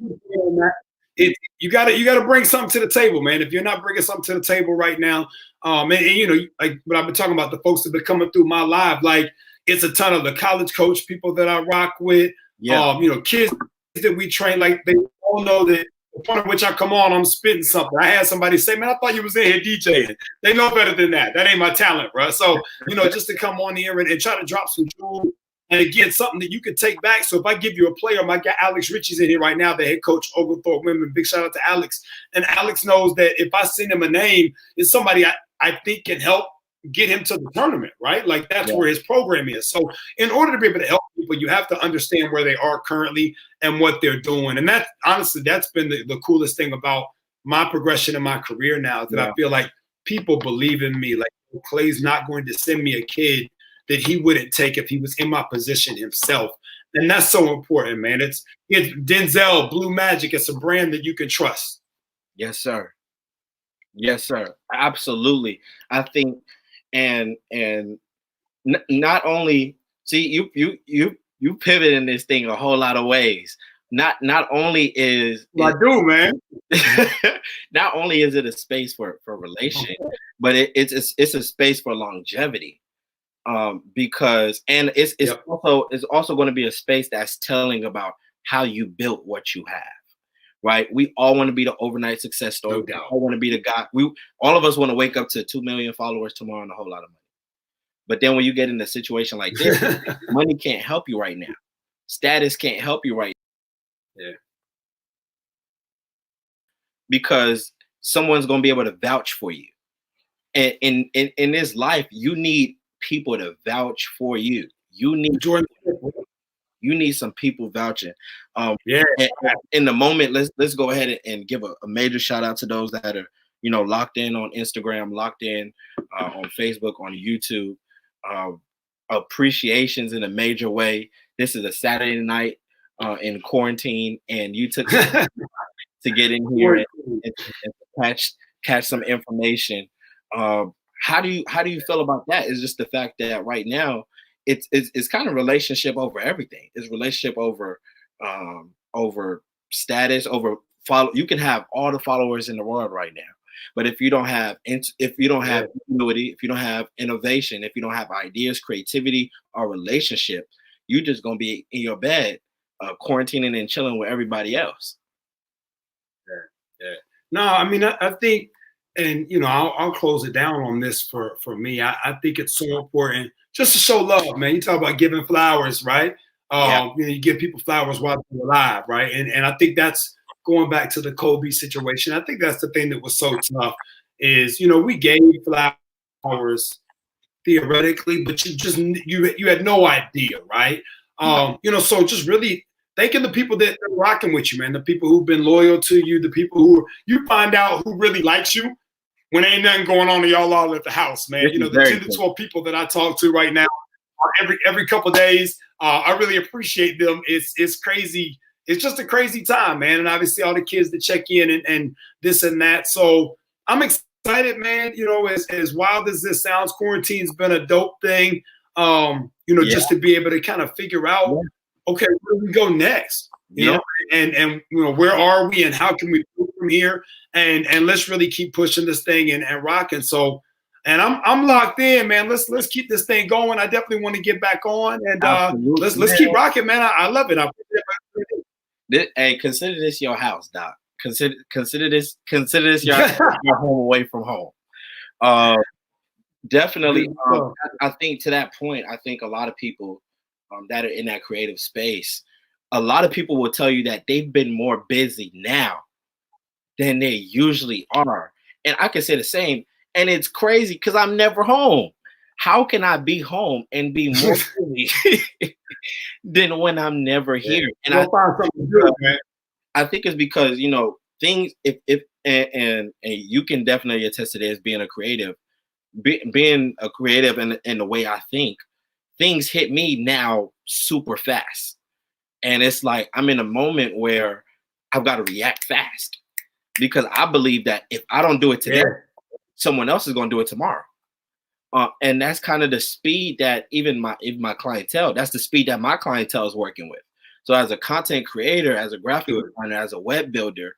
you, you gotta bring something to the table, man. If you're not bringing something to the table right now, and you know, like what I've been talking about, the folks that have been coming through my live, like it's a ton of the college coach people that I rock with, you know, kids that we train, like they all know that the point at which I come on, I'm spitting something. I had somebody say, man, I thought you was in here DJing. They know better than that. That ain't my talent, bro. So, you know, just to come on here and try to drop some jewels. And again, something that you can take back. So if I give you a player, my guy Alex Ritchie's in here right now, the head coach, Oglethorpe Women. Big shout out to Alex. And Alex knows that if I send him a name, it's somebody I think can help get him to the tournament, right? Like that's where his program is. So in order to be able to help people, you have to understand where they are currently and what they're doing. And that honestly, that's been the coolest thing about my progression in my career now, is that I feel like people believe in me. Like Clay's not going to send me a kid that he wouldn't take if he was in my position himself. And that's so important, man. It's Denzel, Blue Magic. It's a brand that you can trust. Yes, sir. Yes, sir. Absolutely. I think, and not only see you pivot in this thing a whole lot of ways. Not only is I do, man. Not only is it a space for relation, but it's a space for longevity. Because and it's also going to be a space that's telling about how you built what you have, right? We all want to be the overnight success story. No we doubt. all want to be the guy. All of us want to wake up to 2 million followers tomorrow and a whole lot of money. But then when you get in a situation like this, money can't help you right now. Status can't help you right now. Yeah. Because someone's going to be able to vouch for you. And in this life, you need people to vouch for you. You need some people vouching. In the moment, let's go ahead and give a major shout out to those that are, you know, locked in on Instagram, locked in on Facebook, on YouTube. Appreciations in a major way. This is a Saturday night in quarantine, and you took to get in here and catch some information. How do you feel about that? Is just the fact that right now it's kind of relationship over everything. It's relationship over status, over follow. You can have all the followers in the world right now, but if you don't have ingenuity, if you don't have innovation, if you don't have ideas, creativity, or relationship, you're just gonna be in your bed, quarantining and chilling with everybody else. Yeah. No, I mean I think. And, you know, I'll close it down on this for me. I think it's so important just to show love, man. You talk about giving flowers, right? You know, you give people flowers while they're alive, right? And I think that's going back to the Kobe situation. I think that's the thing that was so tough is, you know, we gave flowers theoretically, but you had no idea, right? You know, so just really thanking the people that are rocking with you, man. The people who've been loyal to you, the people who you find out who really likes you when ain't nothing going on to y'all all at the house, man. You know, the 10 to 12 people that I talk to right now every couple of days, I really appreciate them. It's crazy. It's just a crazy time, man. And obviously all the kids that check in and this and that. So I'm excited, man. You know, as wild as this sounds, quarantine's been a dope thing. You know, just to be able to kind of figure out, okay, where do we go next? You know, and you know, where are we and how can we move from here? And let's really keep pushing this thing and rocking. So, and I'm locked in, man. Let's keep this thing going. I definitely want to get back on and let's keep rocking, man. I love it. Hey, consider this your house, Doc. Consider this your home away from home. Definitely. I think to that point, I think a lot of people that are in that creative space, a lot of people will tell you that they've been more busy now than they usually are. And I can say the same. And it's crazy because I'm never home. How can I be home and be more busy than when I'm never here? And I think it's because, you know, things, if and you can definitely attest to this being a creative, being a creative in the way I think, things hit me now super fast. And it's like I'm in a moment where I've got to react fast because I believe that if I don't do it today, someone else is going to do it tomorrow. And that's kind of the speed that even my clientele, that's the speed that my clientele is working with. So as a content creator, as a graphic designer, as a web builder,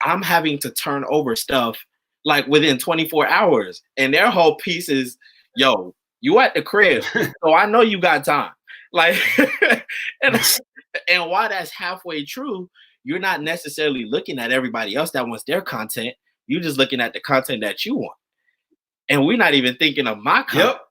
I'm having to turn over stuff like within 24 hours. And their whole piece is, yo, you at the crib, so I know you got time. Like, and while that's halfway true, you're not necessarily looking at everybody else that wants their content. You're just looking at the content that you want. And we're not even thinking of my content. Yep.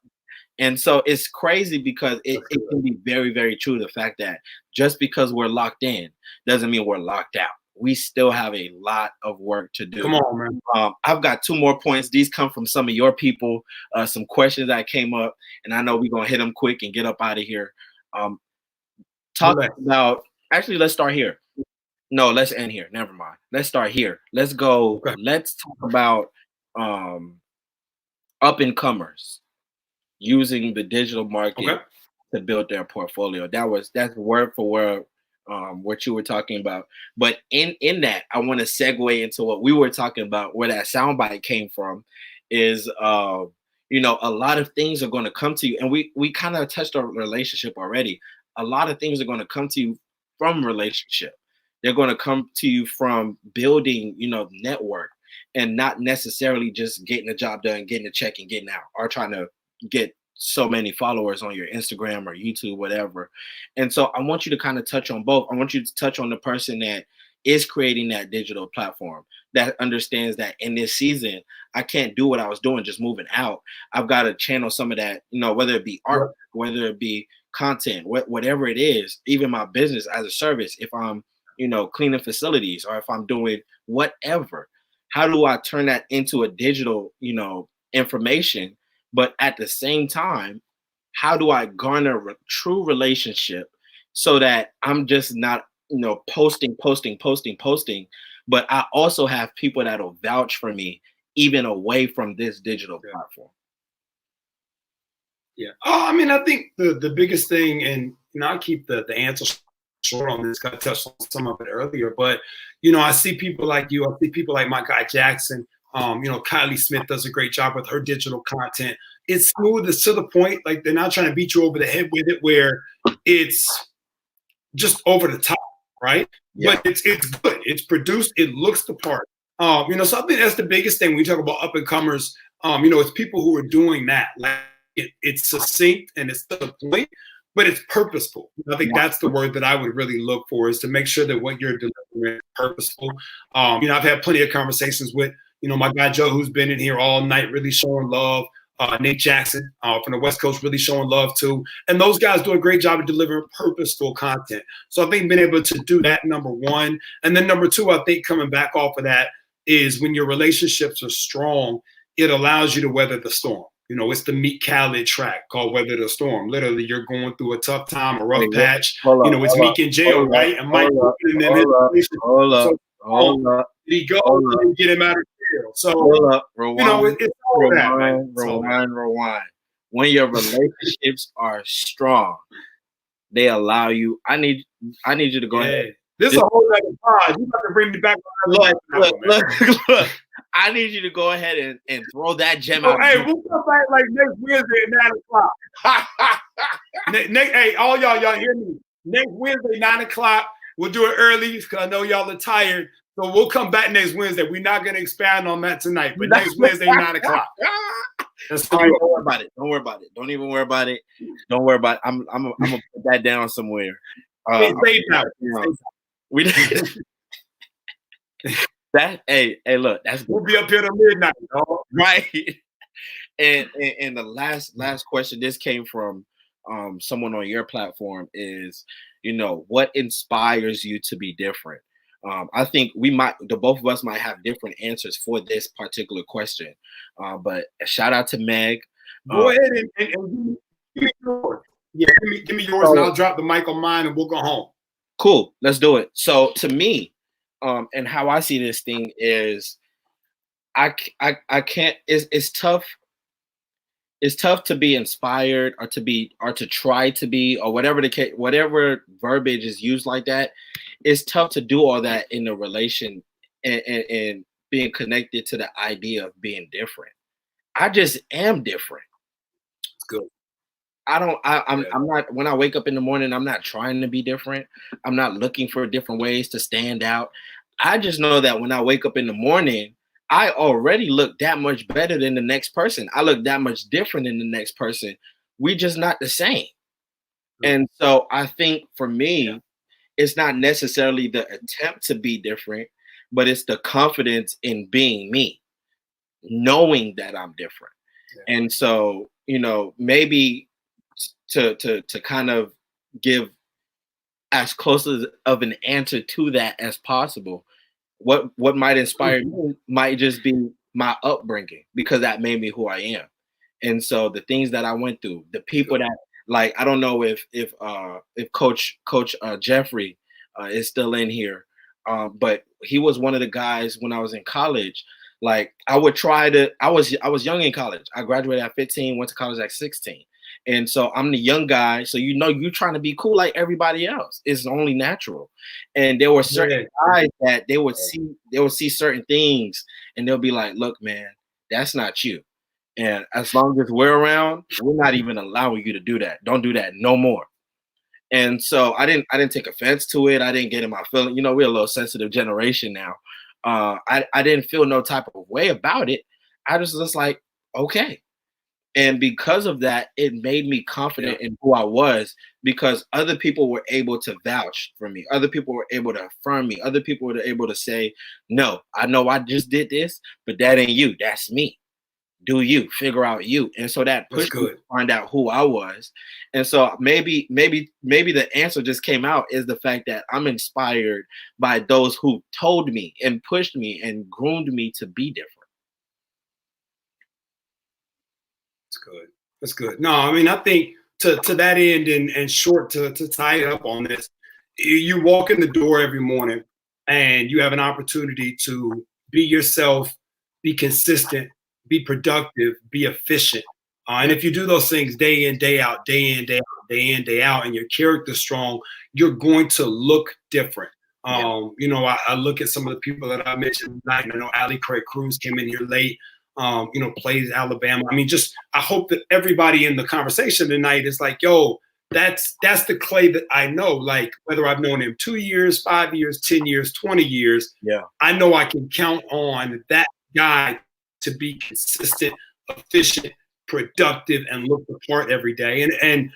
And so it's crazy because it can be very, very true. The fact that just because we're locked in doesn't mean we're locked out. We still have a lot of work to do. Come on, man. I've got 2 more points. These come from some of your people, some questions that came up, and I know we're going to hit them quick and get up out of here. Talking about, actually, let's start here. No, let's end here. Never mind. Let's start here. Let's go. Okay. Let's talk about up-and-comers using the digital market to build their portfolio. That's word for word what you were talking about. But in that, I want to segue into what we were talking about, where that soundbite came from, is a lot of things are going to come to you, and we kind of touched on relationship already. A lot of things are going to come to you from relationship. They're going to come to you from building, network, and not necessarily just getting the job done, getting a check and getting out, or trying to get so many followers on your Instagram or YouTube, whatever. And so I want you to kind of touch on both. I want you to touch on the person that is creating that digital platform, that understands that in this season, I can't do what I was doing, just moving out. I've got to channel some of that, whether it be art, whether it be content, whatever it is, even my business as a service, if I'm, cleaning facilities, or if I'm doing whatever, how do I turn that into a digital, information? But at the same time, how do I garner a true relationship so that I'm just not, posting, but I also have people that'll vouch for me even away from this digital platform? Yeah. I mean, I think the biggest thing, and I'll keep the answer short on this, because I touched on some of it earlier, but I see people like you, I see people like my guy Jackson. Kylie Smith does a great job with her digital content. It's smooth, it's to the point. Like, they're not trying to beat you over the head with it, where it's just over the top, right? Yeah. But it's good. It's produced. It looks the part. So I think that's the biggest thing when we talk about up and comers. It's people who are doing that. Like, it's succinct and it's to the point, but it's purposeful. I think that's the word that I would really look for, is to make sure that what you're delivering is purposeful. I've had plenty of conversations with, my guy Joe, who's been in here all night, really showing love. Nate Jackson from the West Coast, really showing love too. And those guys do a great job of delivering purposeful content. So I think being able to do that, number one. And then number two, I think coming back off of that, is when your relationships are strong, it allows you to weather the storm. It's the Meet Khaled track called Weather the Storm. Literally, you're going through a tough time, a rough patch. It's Meek in jail, right? And Mike, hold up. He goes and get him out of jail. So, rewind. It's all that. Rewind. When your relationships are strong, they allow you. I need you to go ahead. This is a whole other pod. You got to bring me back on that. Look. I need you to go ahead and throw that gem out. Hey, we'll come back like next Wednesday at 9 o'clock. Hey, all y'all hear me? Next Wednesday, 9 o'clock. We'll do it early because I know y'all are tired. So we'll come back next Wednesday. We're not going to expand on that tonight, but next Wednesday, 9 o'clock. That's fine. Don't worry about it. Don't even worry about it. Don't worry about it. I'm gonna put that down somewhere. We that hey look, we'll be up here till midnight, right? And the last question, this came from someone on your platform, is what inspires you to be different? I think the both of us might have different answers for this particular question, but a shout out to Meg. Go ahead and give me yours. Yeah, give me yours, and I'll drop the mic on mine, and we'll go home. Cool, let's do it. So to me, And how I see this thing is, I can't. It's tough. It's tough to be inspired or to try to be, or whatever the case, whatever verbiage is used like that. It's tough to do all that in a relation, and being connected to the idea of being different. I just am different. It's good. I don't. Yeah. I'm not. When I wake up in the morning, I'm not trying to be different. I'm not looking for different ways to stand out. I just know that when I wake up in the morning, I already look that much better than the next person. I look that much different than the next person. We just not the same. And so I think for Yeah. me, it's not necessarily the attempt to be different, but it's the confidence in being me, knowing that I'm different. Yeah. And so, maybe to kind of give as close of an answer to that as possible, what might inspire Mhm. me might just be my upbringing, because that made me who I am. And so the things that I went through, the people Good. that, like, I don't know if Coach Jeffrey is still in here, but he was one of the guys when I was in college. Like, I would try to. I was young in college. I graduated at 15, went to college at 16, and so I'm the young guy. So you're trying to be cool like everybody else. It's only natural. And there were certain Yeah. guys that they would see certain things, and they'll be like, "Look, man, that's not you." And as long as we're around, we're not even allowing you to do that. Don't do that no more. And so I didn't take offense to it. I didn't get in my feeling. We're a little sensitive generation now. I didn't feel no type of way about it. I was just like, okay. And because of that, it made me Yeah. confident in who I was, because other people were able to vouch for me. Other people were able to affirm me. Other people were able to say, no, I know I just did this, but that ain't you. That's me. Do you figure out you? And so that That's pushed me to good. find out who I was. And so maybe the answer just came out is the fact that I'm inspired by those who told me and pushed me and groomed me to be different. That's good. That's good. No, I mean, I think to that end, and short, to tie it up on this, you walk in the door every morning and you have an opportunity to be yourself, be consistent, be productive, be efficient. And if you do those things day in, day out, day in, day out, day in, day out, and your character's strong, you're going to look different. Yeah. I look at some of the people that I mentioned tonight. I know Ali Craig Cruz came in here late. Plays Alabama. I mean, just I hope that everybody in the conversation tonight is like, yo, that's the Clay that I know. Like, whether I've known him 2 years, 5 years, 10 years, 20 years, Yeah. I know I can count on that guy to be consistent, efficient, productive, and look the part every day. And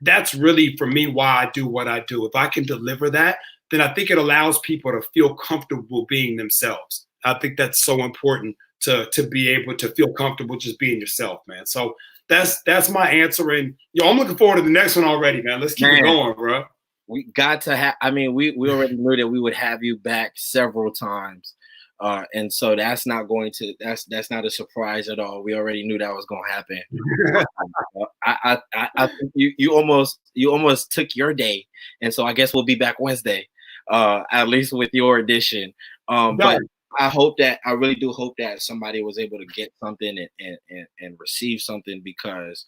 that's really for me why I do what I do. If I can deliver that, then I think it allows people to feel comfortable being themselves. I think that's so important to be able to feel comfortable just being yourself, man. So that's my answer. And I'm looking forward to the next one already, man. Let's keep it Man, going, bro. we got to have. I mean, we already knew that we would have you back several times, and so that's not a surprise at all. We already knew that was going to happen. I think you almost took your day, and so I guess we'll be back Wednesday, at least with your edition. But Done. I really do hope that somebody was able to get something and receive something, because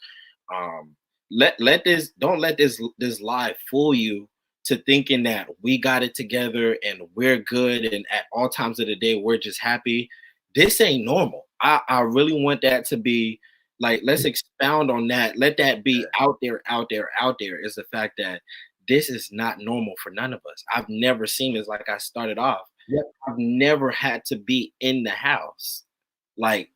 um, don't let this lie fool you to thinking that we got it together and we're good and at all times of the day we're just happy. This ain't normal. I really want that to be like, let's expound on that. Let that be out there, out there, out there, is the fact that this is not normal for none of us. I've never seen this. Like I started off, Yeah. I've never had to be in the house, like,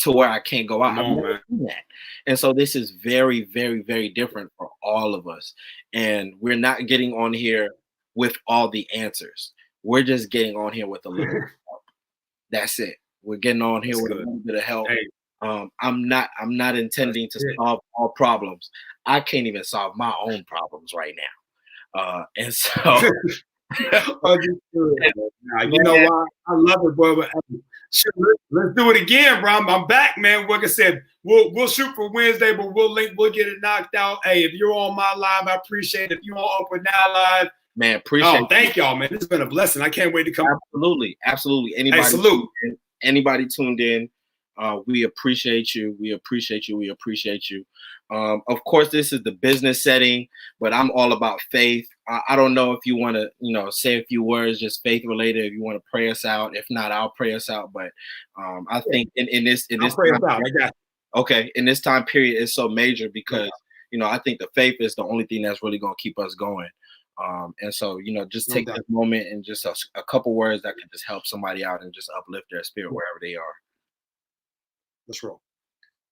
to where I can't go out. Come I've on, never man. seen that. And so this is very, very, very different for all of us. And we're not getting on here with all the answers. We're just getting on here with a little help. That's it. We're getting on here That's with a good. little bit of help. Hey, I'm not that's intending to it. solve all problems. I can't even solve my own problems right now. And so Understood, man. Nah, you know man, why? I love it, boy. But hey, shit, let's do it again, bro. I'm back, man. Like I said, we'll shoot for Wednesday, but we'll get it knocked out. Hey, if you're on my live, I appreciate it. If you're on Up or Now live, Man, appreciate. Oh, thank y'all, man. It's been a blessing. I can't wait to come. Absolutely, absolutely. Hey, salute. Anybody tuned in, we appreciate you. We appreciate you. We appreciate you. Of course, this is the business setting, but I'm all about faith. I don't know if you want to, say a few words, just faith related. If you want to pray us out, if not, I'll pray us out. But I think in this pray us out. I got you. Okay, in this time period, it's so major because I think the faith is the only thing that's really going to keep us going. And so, just take this moment and just a couple words that can just help somebody out and just uplift their spirit wherever they are. Let's roll.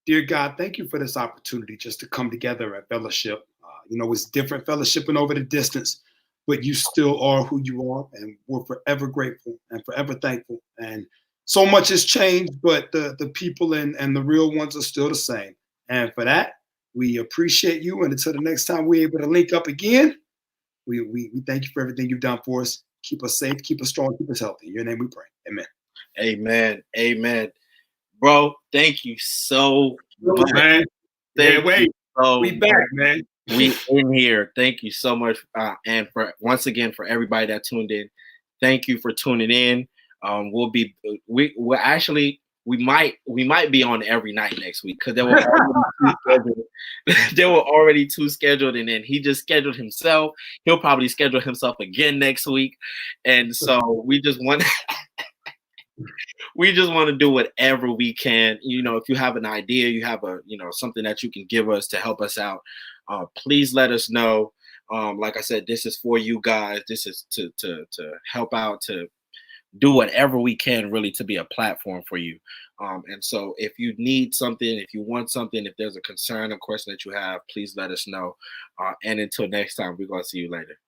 Dear God, thank you for this opportunity just to come together at fellowship. It's different fellowshipping over the distance, but you still are who you are, and we're forever grateful and forever thankful. And so much has changed, but the people and the real ones are still the same. And for that, we appreciate you. And until the next time we're able to link up again, we thank you for everything you've done for us. Keep us safe, keep us strong, keep us healthy. In your name we pray. Amen. Amen. Amen. Bro, thank you so much. Man. Wait. We back, man. We in here. Thank you so much. And for once again, for everybody that tuned in, thank you for tuning in. We might be on every night next week because there were already two scheduled, and then he just scheduled himself. He'll probably schedule himself again next week, and so we just want to do whatever we can. If you have an idea, you have something that you can give us to help us out, please let us know. Like I said, this is for you guys. This is to help out, to do whatever we can really to be a platform for you. And so if you need something, if you want something, if there's a concern or question that you have, please let us know. And until next time, we're going to see you later.